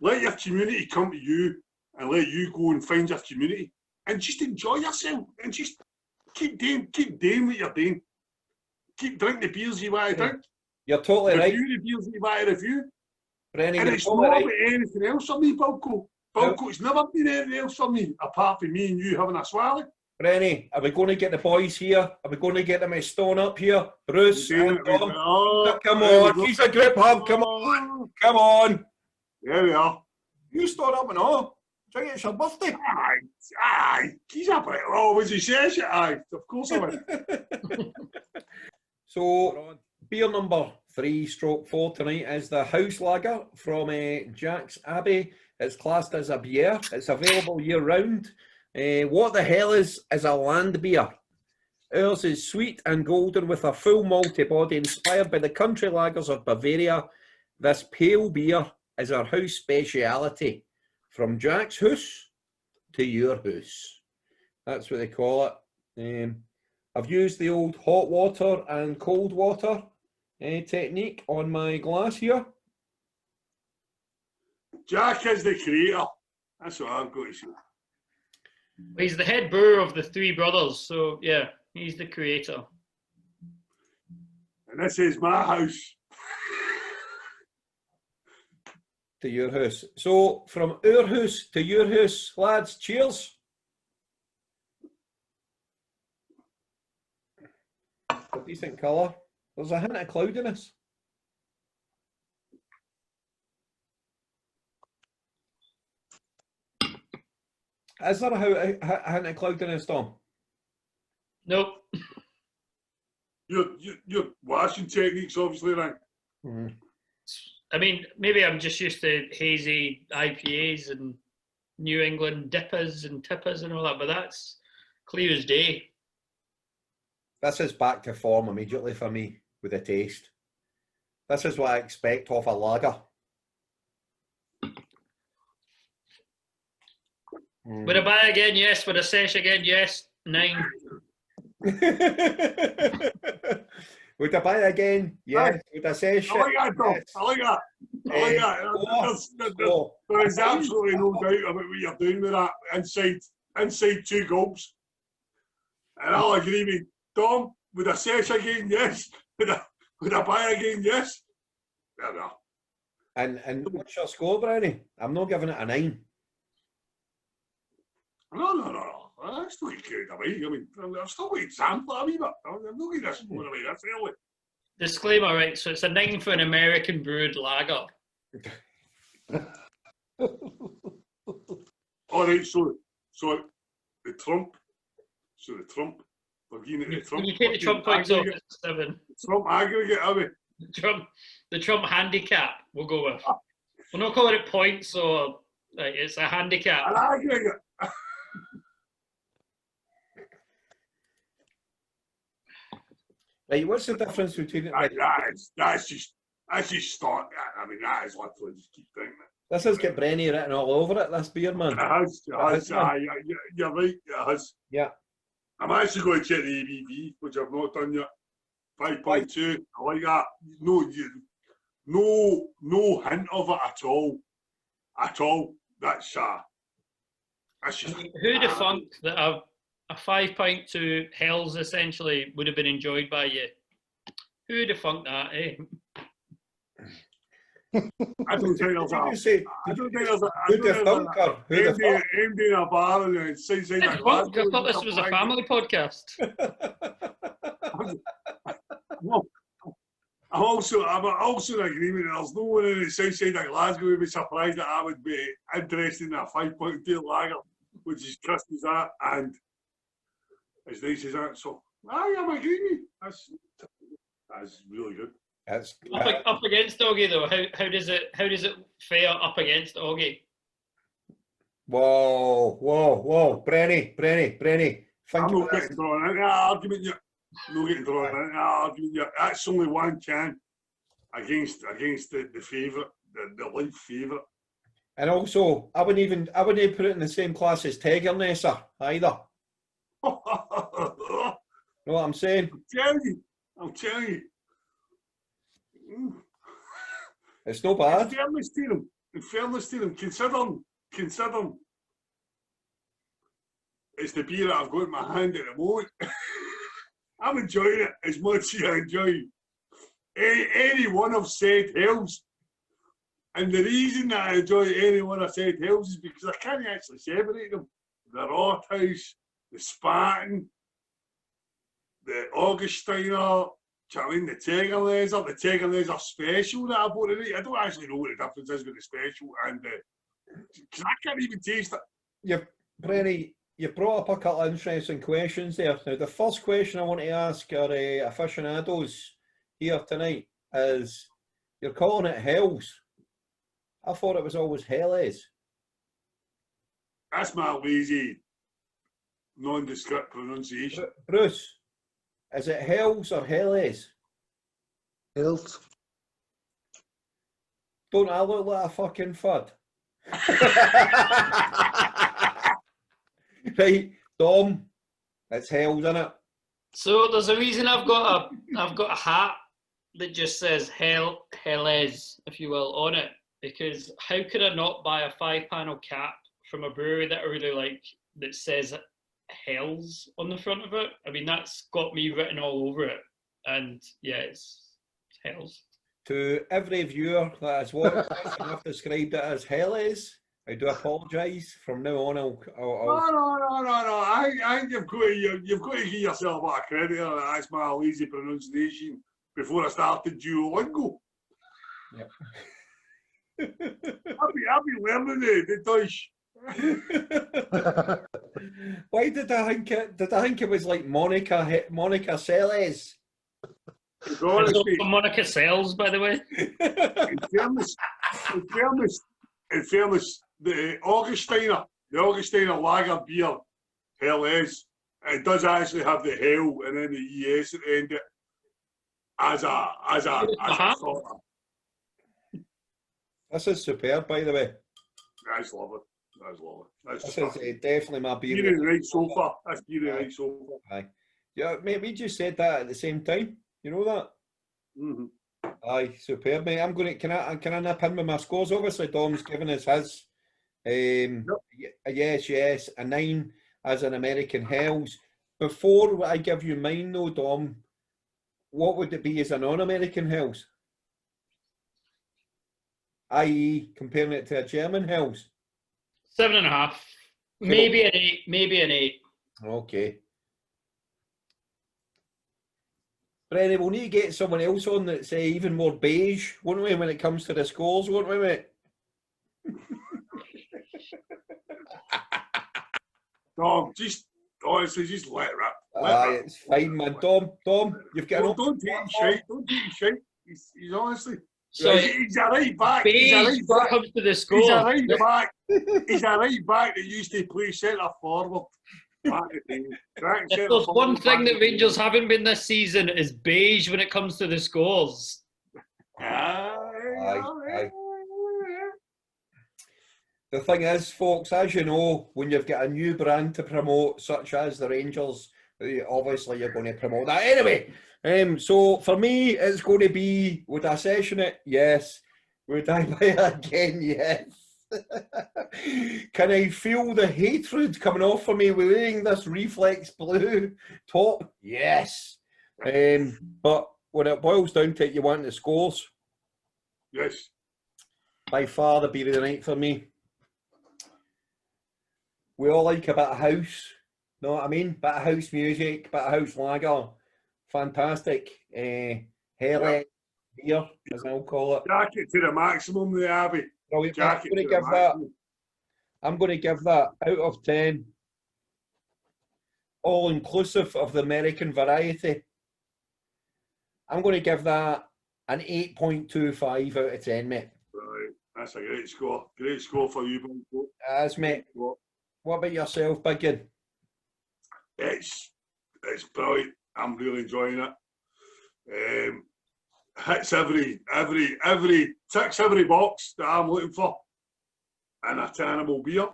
Let your community come to you and let you go and find your community and just enjoy yourself and just keep doing what you're doing. Keep drinking the beers you want to drink. You're totally right. Review the beers you want to review. Brenny, and it's not about anything else for me, Bilko. Bilko, it's never been anything else for me apart from me and you having a swally. Brenny, are we going to get the boys here? Are we going to get them to stone up here? Bruce and Tom? Come on, he's a grip hub. Come on, come on. There we are. You stone up and all. Drink it's your birthday. Aye, he's a bit. Oh, was he says it? Aye, of course I would. So, beer number 3/4 tonight is the House Lager from Jack's Abbey. It's classed as a beer. It's available year round. What the hell is a land beer? Ours is sweet and golden with a full malty body inspired by the country lagers of Bavaria. This pale beer is our house speciality. From Jack's house to your house. That's what they call it. I've used the old hot water and cold water technique on my glass here. Jack is the creator. That's what I'm going to say. He's the head brewer of the three brothers, so yeah, he's the creator. And this is my house. To your house. So, from our house to your house, lads, cheers. A decent colour. There's a hint of cloudiness. Is there a hint of cloudiness, Tom? Nope. Your washing techniques, obviously, right? Mm. I mean, maybe I'm just used to hazy IPAs and New England dippers and tippers and all that, but that's clear as day. This is back to form immediately for me with the taste. This is what I expect of a lager. Would I buy again? Yes. Would I sesh again? Yes. 9. Would I buy again? Yes. Would I sesh? I like that, Tom. Yes. I like that. I like that. There is absolutely no doubt about what you're doing with that inside 2 gulps. And I'll agree with Tom. Would I sesh again? Yes. Would I buy again? Yes. There we are. And what's your score, Brenny? I'm not giving it a 9. No. I'm still getting carried away. I mean, I'm still going to sample it a wee bit. I'm not going to score away. That's early. Disclaimer, right? So it's a 9 for an American brewed lager. All right, so the Trump. We're giving it the Trump. When you take the Trump points off, it's 7. Trump aggregate, are we? The Trump handicap, we'll go with. We're not calling it points, so it's a handicap. An aggregate. Right, what's the difference between it? That's just start. I mean, that is literally just keep doing it. This has got Brenny written all over it, this beer, man. It has. You're right, it has. Yeah. I'm actually going to check the ABV, which I've not done yet. 5.2. I like that. No hint of it at all. At all. That's just. Who'd have thunk that a 5.2 Hells essentially would have been enjoyed by you? Who'd have thunk that, eh? I don't think there's a. MD in a bar and then say that. I thought this was a family podcast. I'm also in agreement. There's no one in the south side of Glasgow who would be surprised that I would be interested in a 5.2 lager, which is crisp as that and as nice as that. So, I'm agreeing. That's really good. That's up against Augie though. How does it fare up against Augie? Whoa, Brenny. I'm not getting drawn into that argument yet. That's only one can against the favourite, the life favourite. And also, I wouldn't put it in the same class as Tegernessar either. Know what I'm saying? I'm telling you. It's no bad. In fairness to them, considering it's the beer that I've got in my hand at the moment. I'm enjoying it as much as I enjoy any one of said Hells. And the reason that I enjoy any one of said Hells is because I can't actually separate them. The Rothouse, the Spaten, the Augustiner, do you know what I mean? The Tegerlaser special that I bought tonight. I don't actually know what the difference is with the special and because I can't even taste it. Brenny, you brought up a couple of interesting questions there. Now, the first question I want to ask our aficionados here tonight is, you're calling it Hells. I thought it was always Helles. That's my lazy, nondescript pronunciation. Bruce, is it Hells or Helles? Hells. Don't I look like a fucking fud? Right, Dom, it's Hells, isn't it? So there's a reason I've got a hat that just says Helles, if you will, on it. Because how could I not buy a 5-panel cap from a brewery that I really like that says Hells on the front of it? I mean, that's got me written all over it. And yeah, it's Hells. To every viewer that has watched this and I've described it as Helles, I do apologise. From now on, I'll... No. I think you've got to give yourself a bit of credit. That's my lazy pronunciation before I started Duolingo. Yep. I'll be learning the Deutsch. Why did I think it? Did I think it was like Monica Seles? Monica Sells, by the way. In fairness, the Augustiner lager beer, Helles, it does actually have the hell and then the ES at the end of it as a sort of. This is superb, by the way. That's lovely. This is definitely my beer. Beer and right sofa. That's beer and right sofa. Aye. Yeah, mate, we just said that at the same time. You know that? Mm-hmm. Aye, superb, mate. I'm going to. Can I nip in with my scores? Obviously, Dom's given us his. Yep. A yes, a 9 as an American Hells. Before I give you mine, though, Dom, what would it be as a non-American Hells? I.e., comparing it to a German Hells. 7.5. Maybe an 8. Maybe an 8. Okay. Brenny, we'll need to get someone else on that's even more beige, won't we, when it comes to the scores, won't we, mate? Dom, honestly, just let it rip. Aye, it's fine, man. Dom, you've got Don't take his shite. He's honestly... So he's a right back. He's a right back. Comes to the score. He's a right back. He's a right back that used to play centre forward. If there's one thing that Rangers haven't been this season is beige when it comes to the scores. Aye. The thing is, folks, as you know, when you've got a new brand to promote, such as the Rangers, obviously you're going to promote that. Anyway, so for me, it's going to be, would I session it? Yes. Would I buy it again? Yes. Can I feel the hatred coming off for me wearing this Reflex Blue top? Yes. But when it boils down to it, you want the scores. Yes. By far the beer of the night for me. We all like a bit of house, know what I mean? Bit of house music, bit of house lager. Fantastic. Hairlet beer, as I'll call it. Jacket to the maximum, the Abbey. Brilliant. I'm going to give that out of 10. All inclusive of the American variety. I'm going to give that an 8.25 out of 10, mate. Right. That's a great score. Great score for you, Bilko. As mate. What about yourself, Biggin? It's brilliant. I'm really enjoying it. Hits ticks every box that I'm looking for. And a Tannable beer.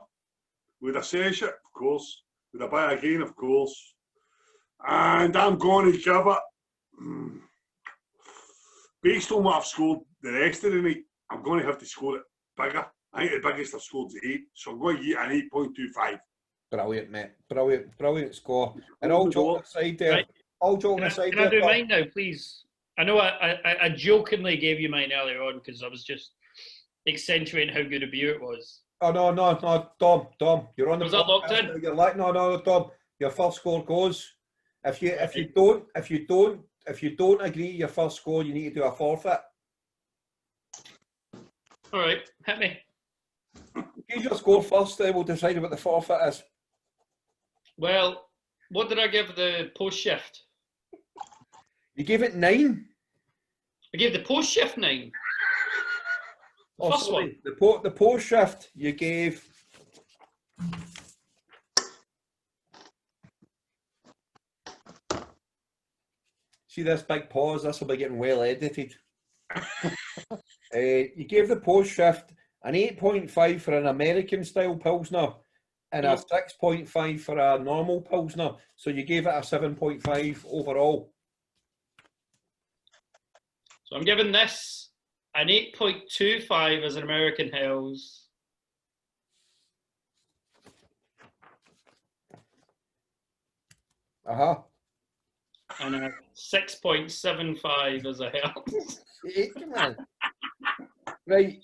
Would I session it? Of course. Would I buy again? Of course. And I'm going to give it, based on what I've scored the rest of the night, I'm going to have to score it bigger. I think the biggest I've scored is 8, so I'm going to get an 8.25. Brilliant, mate. Brilliant score. And all joking aside there. Right. All joking aside there. Can I do mine now, please? I know I jokingly gave you mine earlier on because I was just accentuating how good a beer it was. Oh, no, Dom, you're on the... Was that locked in? You're like, no, Dom, Your first score goes. If you don't agree your first score, you need to do a forfeit. All right, hit me. Give your score first, then we'll decide what the forfeit is. Well, what did I give the post shift? You gave it 9. I gave the post shift 9. The first one. The post shift you gave. See this big pause? This will be getting well edited. You gave the post shift an 8.5 for an American style Pilsner and a 6.5 for a normal Pilsner. So you gave it a 7.5 overall. So I'm giving this an 8.25 as an American Hells. And a 6.75 as a Hells. Come on. Right.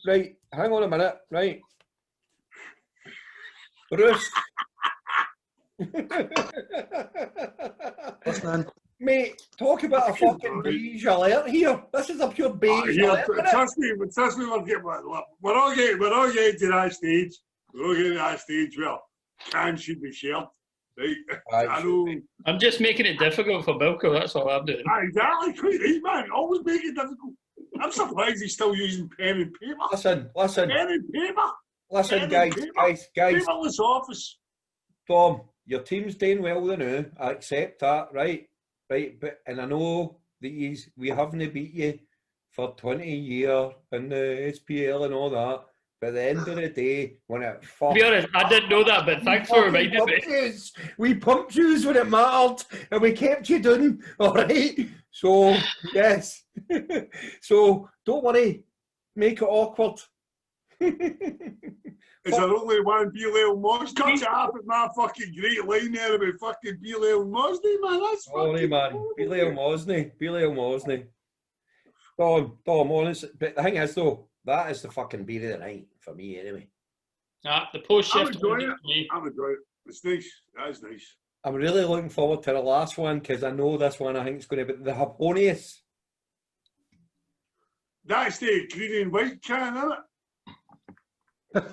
Hang on a minute. Right. Bruce. Mate, talk about a fucking beige alert here. This is a pure beige alert. Trust me, we're all getting to that stage. We're all getting to that stage where cans should be shared. Right? I know. I'm just making it difficult for Bilko, that's all I'm doing. Exactly, quite right, man. Always make it difficult. I'm surprised he's still using pen and paper. Listen. Pen and paper. Listen, guys. Paperless office. Tom, your team's doing well now. I accept that, right? But and I know that we haven't beat you for 20 years in the SPL and all that. But at the end of the day, when it to be honest, I didn't know that, but thanks for reminding me. We pumped you when it mattered, and we kept you doing, all right? So, yes. So, don't worry. Make it awkward. Is there only one Bilko Mosney? Cut it off at my fucking great line there about fucking Bilko Mosney, man. That's sorry, man. Bilko Mosney. Tom, honestly, but the thing is, though, that is the fucking beer of the night for me, anyway. The post shift. I'm enjoying it. It's nice. That's nice. I'm really looking forward to the last one because I know this one I think is going to be the Haponius. That's the green and white can, isn't it?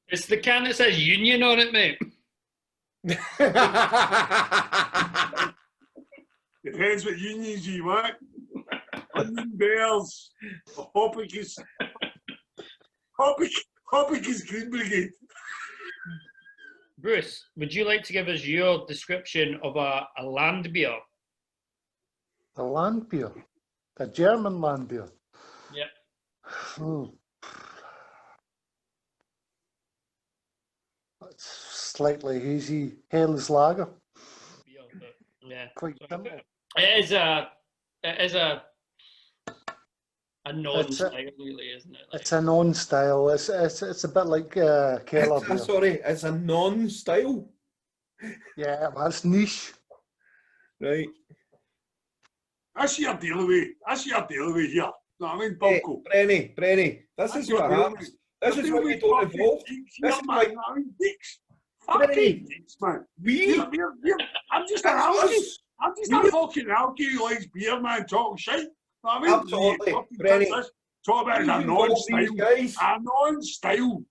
It's the can that says Union on it, mate. Depends what unions you want. Onion Bears, Hoppicus Green Brigade. Bruce, would you like to give us your description of a land beer? A land beer? A German land beer? Yeah. That's slightly hazy Helles lager. Yeah. Quite simple. It is a non-style, really, isn't it? It's a non-style. It's a bit like Keller beer. Sorry, it's a non-style. Yeah, that's niche. Right. That's your deal with here. No, I mean, Bilko. Hey, Brenny, this is what happens. This is why we don't evolve. This is why. Fucking dicks, man. I'm just an alky. I'm just a fucking alky who likes beer, man, talking shit. I mean, absolutely, Brenny. Talk about it as a non-style. A non-style.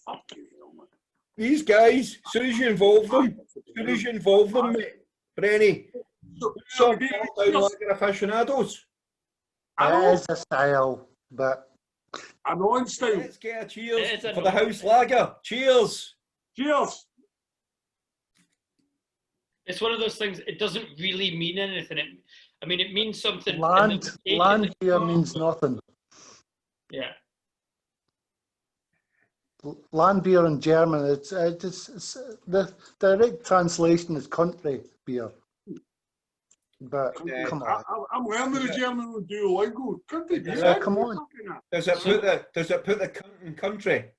Fucking hell, man. These guys, as soon as you involve them, mate, Brenny, some like aficionados. It is a style, but a non-style. Let's get a cheers for the house lager. Cheers. Cheers. It's one of those things, it doesn't really mean anything. It means something. Land beer means nothing. Yeah. Land beer in German, it's the direct translation is country beer. But come on. I'm learning the German with Duolingo. Country beer. Yeah, come on. Does it put the cunt in country?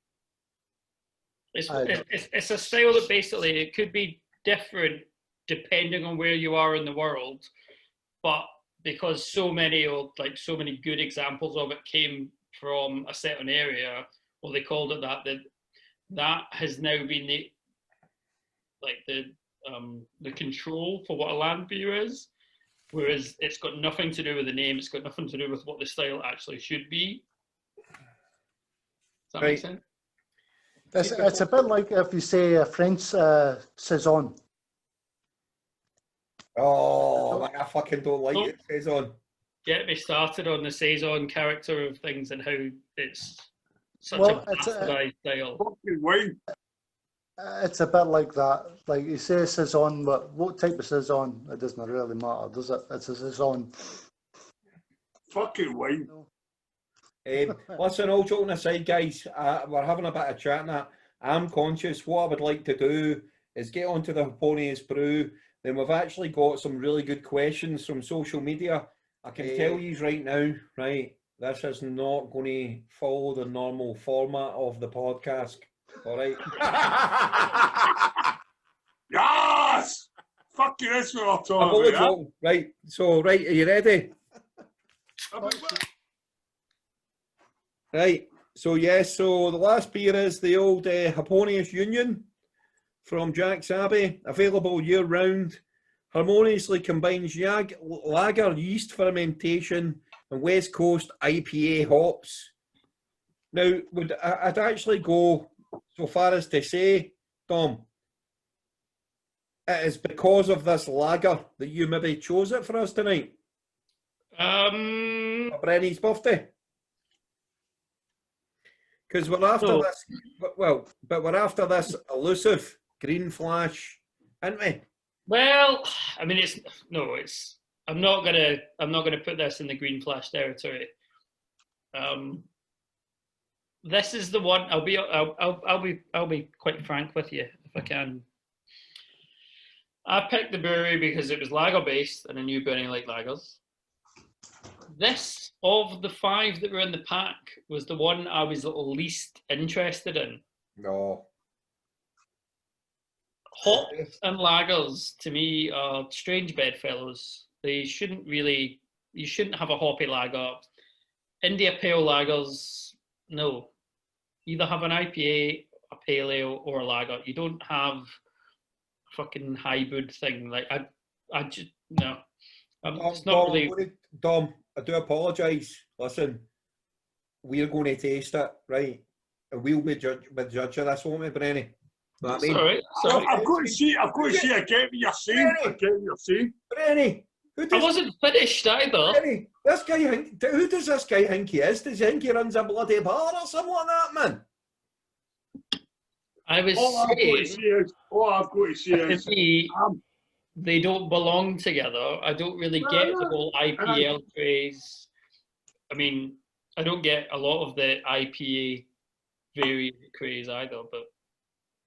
It's a style that basically it could be different depending on where you are in the world, but because so many good examples of it came from a certain area, well, they called it that has now been the the control for what a land beer is, whereas it's got nothing to do with the name. It's got nothing to do with what the style actually should be. Does that make sense? It's a bit like if you say a French saison. Oh, like I fucking don't like it, saison. Get me started on the saison character of things and how it's such a bastardized style. Fucking wine. It's a bit like that. Like you say saison, but what type of saison? It doesn't really matter, does it? It's a saison. Fucking wine. Listen, all joking aside, guys, we're having a bit of chat now. I'm conscious. What I would like to do is get onto the Haponius Brew. Then we've actually got some really good questions from social media. I can tell you right now, right, this is not going to follow the normal format of the podcast. All right. Yes! Fuck you, that's what I'm talking about. Right, so, right, are you ready? Right, so yes, so the last beer is the old Haponius Union from Jack's Abbey, available year-round. Harmoniously combines lager, yeast fermentation, and West Coast IPA hops. Now, I'd actually go so far as to say, Tom, it is because of this lager that you maybe chose it for us tonight. For Brenny's birthday. Because we're after this, but we're after this elusive green flash, aren't we? Well, I mean, I'm not gonna put this in the green flash territory. This is the one. I'll be quite frank with you if I can. I picked the brewery because it was lager based, and I knew Brenny liked lagers. This, of the 5 that were in the pack, was the one I was least interested in. No. Hops and lagers, to me, are strange bedfellows. You shouldn't have a hoppy lager. India Pale lagers, no. Either have an IPA, a pale ale, or a lager. You don't have a fucking hybrid thing. Like, I just, no. It's not really... Dom, I do apologise. Listen, we're going to taste it, right? And we'll be judging this, won't we, Brenny? You know what I mean? Sorry. I've got to see, I get what you're saying. Brenny, I wasn't finished either. Brenny, this guy, who does this guy think he is? Does he think he runs a bloody bar or something like that, man? I was saying, all I've got to say is, to me, they don't belong together. I don't really get the whole IPL craze. I mean, I don't get a lot of the IPA variant craze either, but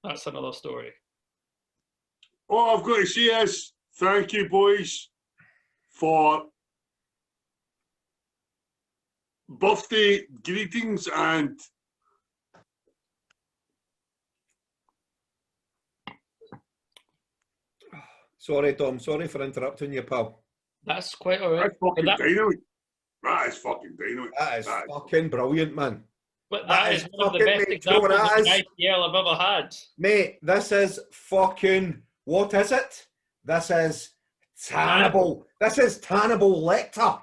that's another story. All I've got to say is, thank you, boys, for birthday greetings and sorry, Dom. Sorry for interrupting you, pal. That's quite all right. That's fucking dynamite. That is fucking dynamite. That is fucking brilliant, man. But that is one of the best examples of an IPL I've ever had. Mate, this is fucking... What is it? This is Tannable. This is Tannable Lecter.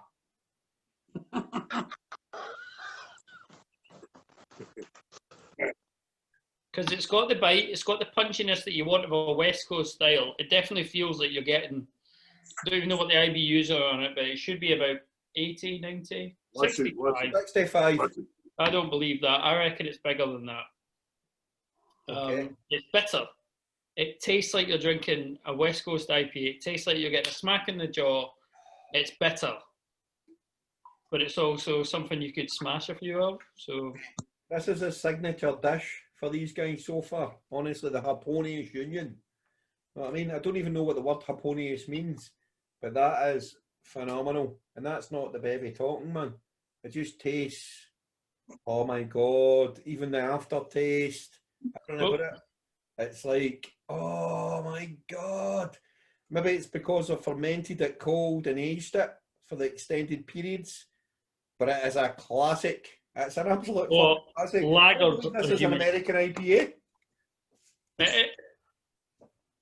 Because it's got the bite, it's got the punchiness that you want of a West Coast style. It definitely feels like you're getting... I don't even know what the IBUs are on it, but it should be about 80, 90, 65. 65. I don't believe that. I reckon it's bigger than that. Okay. It's bitter. It tastes like you're drinking a West Coast IPA. It tastes like you're getting a smack in the jaw. It's bitter. But it's also something you could smash a few of. So this is a signature dish for these guys so far. Honestly, the Haponius Union. You know what I mean? I don't even know what the word Haponius means, but that is phenomenal. And that's not the bevy talking, man. It just tastes... Oh my God, even the aftertaste. It's like, oh my God. Maybe it's because I've fermented it cold and aged it for the extended periods, but it is a classic. It's an absolute classic. Lager. This is an American IPA.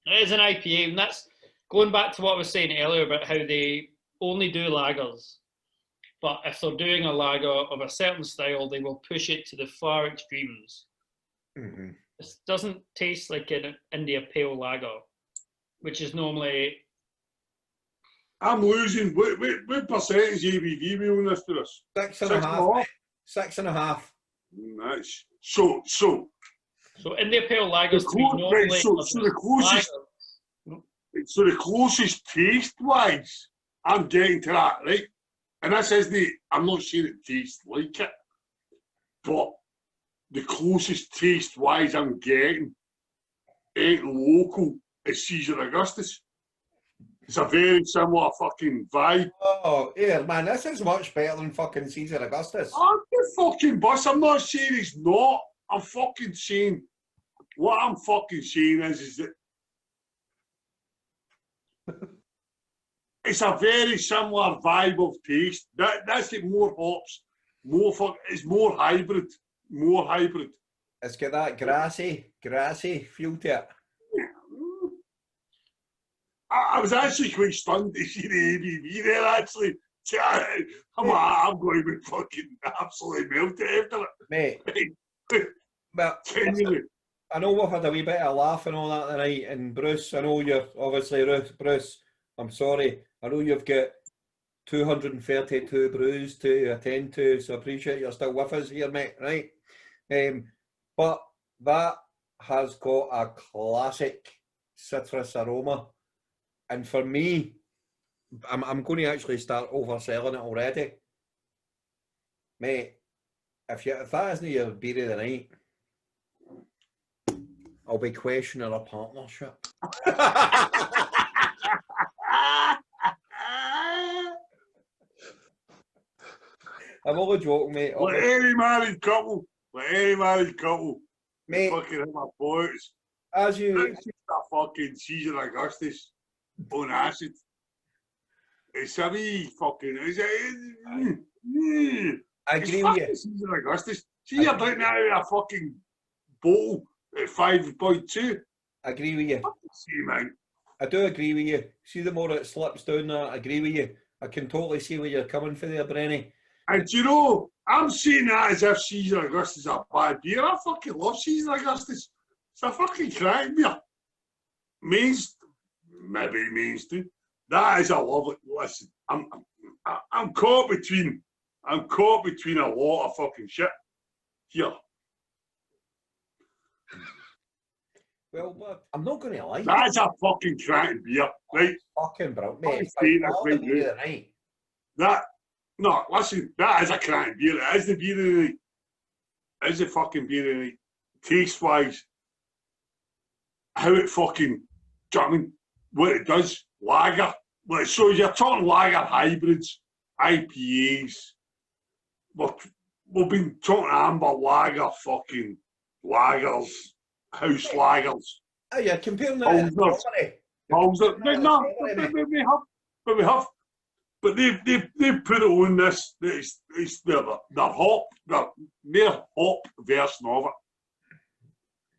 It is an IPA, and that's going back to what I was saying earlier about how they only do lagers. But if they're doing a lager of a certain style, they will push it to the far extremes. Mm-hmm. This doesn't taste like an India Pale Lager, which is normally... I'm losing. What percentage ABV we on this to us? 6.5. 6.5. Nice. So India Pale Lagers to me normally... Right, so the closest taste-wise I'm getting to that, right? And this isn't, I'm not saying it tastes like it, but the closest taste-wise I'm getting ain't local as Caesar Augustus. It's a very similar fucking vibe. Oh, yeah, man, this is much better than fucking Caesar Augustus. I'm the fucking boss. I'm not saying it's not. I'm fucking saying, what I'm fucking saying is that it's a very similar vibe of taste. That's it, more hops, it's more hybrid. It's got that grassy feel to it. I was actually quite stunned to see the ABV there, actually. I'm going to be fucking absolutely melted after it. Mate, but I know we've had a wee bit of laugh and all that tonight, and Bruce, I know you're obviously, Bruce, I'm sorry, I know you've got 232 brews to attend to, so I appreciate you're still with us here, mate, right? But that has got a classic citrus aroma. And for me, I'm going to actually start overselling it already. Mate, if that isn't your beer of the night, I'll be questioning a partnership. I'm only joking, mate. Like any married couple, mate, fucking have my boys. As you... It's just a fucking Caesar Augustus on acid. It's a wee fucking... I agree with you. Caesar Augustus. See, you're drinking out of a fucking bottle at 5.2. I agree with you. See, man. I do agree with you. See, the more it slips down there, I agree with you. I can totally see where you're coming from there, Brenny. And you know, I'm saying that as if Caesar Augustus is a bad beer. I fucking love Caesar Augustus. It's a fucking cracking beer. Maybe mainstream. That is a lovely... Listen, I'm caught between a lot of fucking shit here. Well, I'm not going to lie. That's a fucking cracking beer, right? Fucking brilliant, mate. No, listen, that is a cracking beer. It is the beer of the night. It is the fucking beer of the night. Taste-wise, how it fucking, do you know what I mean? What it does, lager. So you're talking lager hybrids, IPAs. We've been talking amber lager, fucking lagers, house lagers. Oh, yeah, comparing that But we have. But they've put it on this. It's their hop version of it.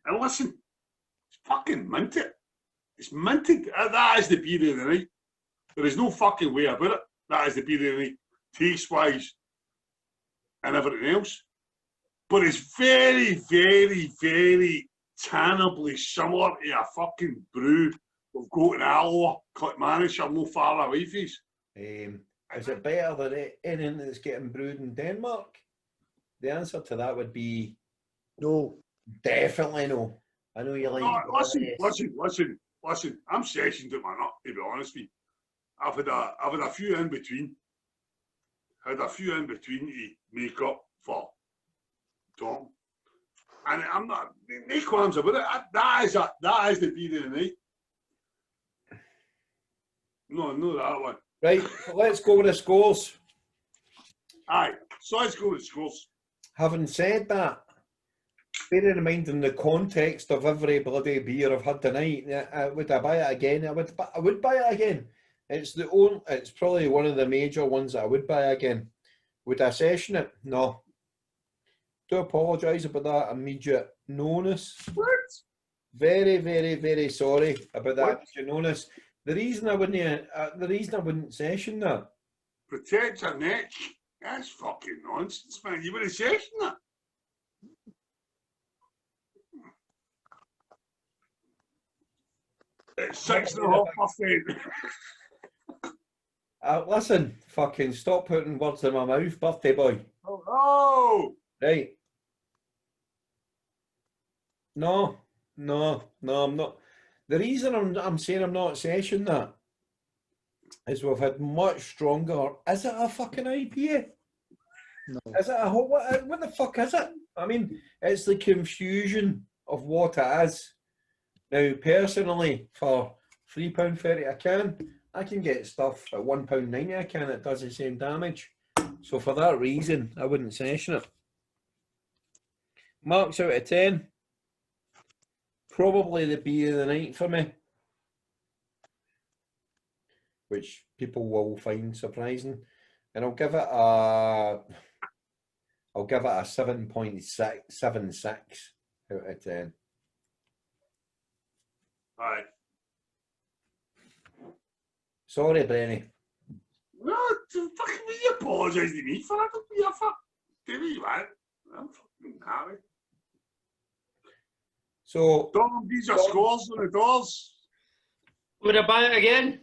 And listen, it's fucking minted. It's minted. That is the beer of the night. There is no fucking way about it. That is the beer of the night, taste-wise and everything else. But it's very, very, very tannably similar to a fucking brew we've got in Alloa, Copenhagen, no far away from us. Is it better than anything that's getting brewed in Denmark? The answer to that would be no. Definitely no. I know you like. No, listen. I'm sessioned at my nut, to be honest with you. I've had a few in between. To make up for Tom. And I'm not. No qualms about it. That is the beer of the night. No, that one. Right, let's go with the scores. Aye, so let's go with the scores. Having said that, bearing in mind in the context of every bloody beer I've had tonight, would I buy it again? I would buy it again. It's probably one of the major ones that I would buy again. Would I session it? No. Do apologise about that immediate no-ness. What? very, very, very sorry about that. You know this. The reason I wouldn't session that. Protect your neck. That's fucking nonsense, man. You wouldn't session that. It's 6.5%. Listen, fucking stop putting words in my mouth, birthday boy. Oh! Right. No, I'm not. The reason I'm saying I'm not session that is we've had much stronger. Is it a fucking IPA? No. Is it a what the fuck is it? I mean, it's the confusion of what it is. Now, personally, for £3.30 a can, I can get stuff at £1.90 a can that does the same damage. So for that reason, I wouldn't session it. Marks out of 10. Probably the beer of the night for me, which people will find surprising, and I'll give it a 7.76 out of 10. Aye. Sorry, Brenny. No, fucking you apologise to me for that. Don't be a fuck. Do me, man. I'm fucking happy. So, Dom, these are scores on the doors. Would I buy it again?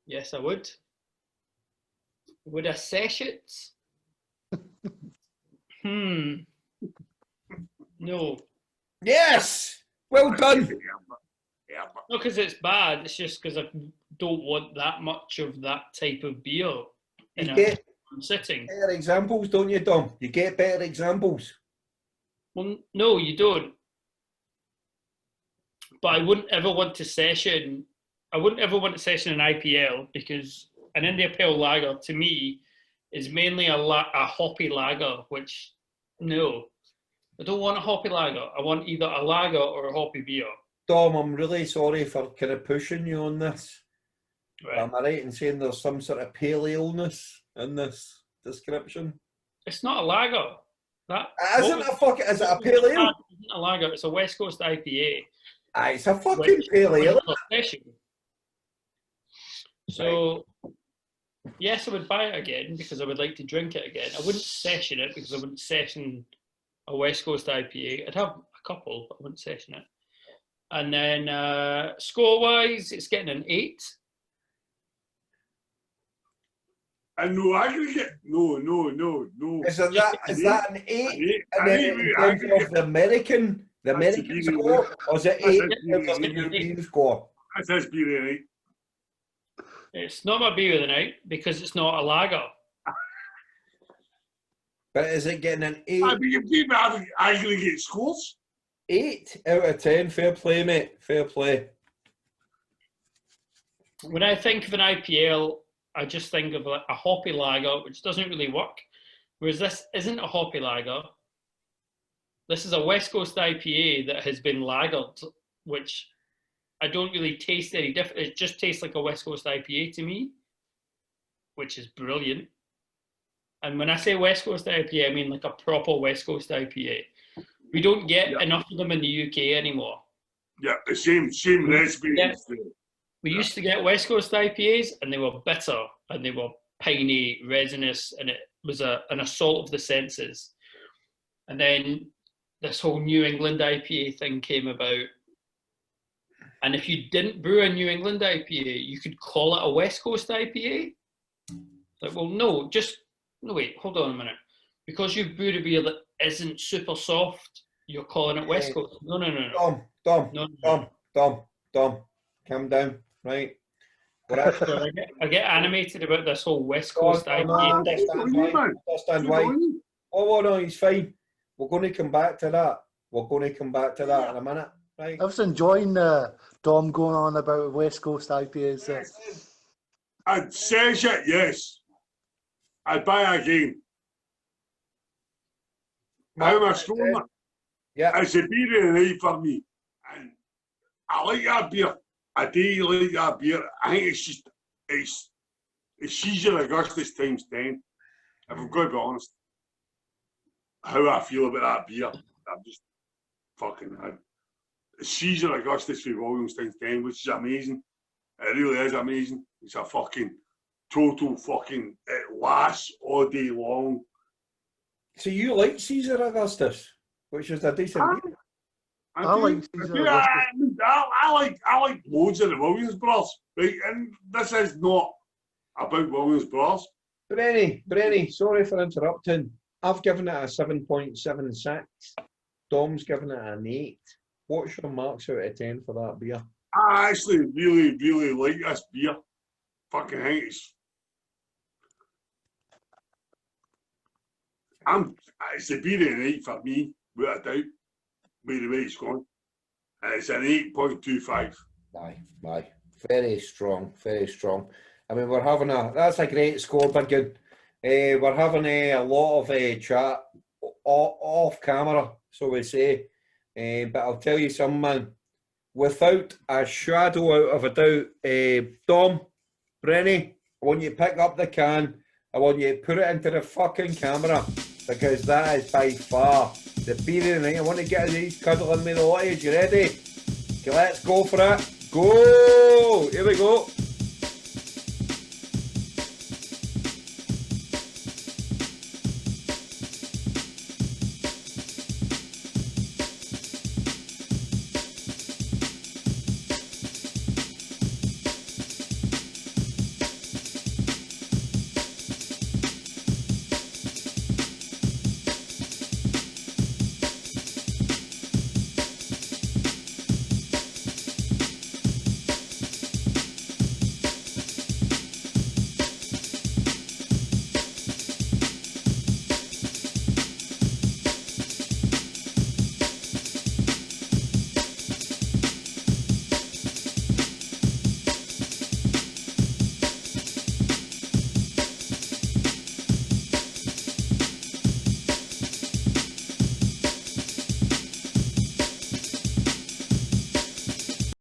Yes, I would. Would I sesh it? No. yes, well done. Yeah, Not because it's bad, it's just because I don't want that much of that type of beer in a sitting. Better examples, don't you, Dom? You get better examples. Well, no, you don't. But I wouldn't ever want to session an IPL because an India Pale Lager to me is mainly a hoppy lager, which, no. I don't want a hoppy lager. I want either a lager or a hoppy beer. Dom, I'm really sorry for kind of pushing you on this. Right. Am I right in saying there's some sort of paleolness in this description? It's not a lager. Is it a pale ale? It's not a lager. It's a West Coast IPA. Aye, it's a fucking pale ale. So, yes, I would buy it again because I would like to drink it again. I wouldn't session it because I wouldn't session a West Coast IPA. I'd have a couple, but I wouldn't session it. And then score-wise, it's getting an 8. And no aggregate? No. Is that an 8? And then in terms of the American score, or is it 8 in terms of the European score? That's his beer of the night. It's not my beer of the night because it's not a lager. But is it getting an 8? But you give me aggregate scores. 8 out of 10. Fair play, mate. Fair play. When I think of an IPL, I just think of a hoppy lager, which doesn't really work. Whereas this isn't a hoppy lager. This is a West Coast IPA that has been lagered, which I don't really taste any different. It just tastes like a West Coast IPA to me, which is brilliant. And when I say West Coast IPA, I mean like a proper West Coast IPA. We don't get enough of them in the UK anymore. Yeah, the same recipe. We used to get West Coast IPAs and they were bitter and they were piney, resinous, and it was an assault of the senses. And then this whole New England IPA thing came about. And if you didn't brew a New England IPA, you could call it a West Coast IPA. Like, well, no, wait, hold on a minute. Because you've brewed a beer that isn't super soft, you're calling it West Coast. No. Dom, calm down, right? So I get animated about this whole West Coast IPA. I understand why. Oh, no, he's fine. We're going to come back to that. In a minute, right? I was enjoying Dom going on about West Coast IPAs. I'd say it, yes. I'd buy again. How am I scoring it? Yeah. It's a beer of the night for me. And I like that beer. I do like that beer. I think it's Caesar Augustus times 10. If I'm going to be honest. How I feel about that beer, I'm just fucking Caesar Augustus for Williams times 10, which is amazing. It really is amazing. It's a fucking total fucking, it lasts all day long. So you like Caesar Augustus, which is a decent beer? I like Caesar Augustus. I like loads of the Williams brothers, right? And this is not about Williams brothers. Brenny, sorry for interrupting. I've given it a 7.76. Dom's given it an 8. What's your marks out of 10 for that beer? I actually really, really like this beer. Fucking think it's the beer of the night for me, without a doubt, by the way it's gone. And it's an 8.25. Aye. Very strong, very strong. I mean, we're having that's a great score, Biggin. We're having a lot of chat off camera, so we say. But I'll tell you something, man. Without a shadow out of a doubt, Dom, Brenny, I want you to pick up the can. I want you to put it into the fucking camera, because that is by far the beer of the night. I want to get these cuddling with the lot of you. You ready? Okay, let's go for it. Go! Here we go.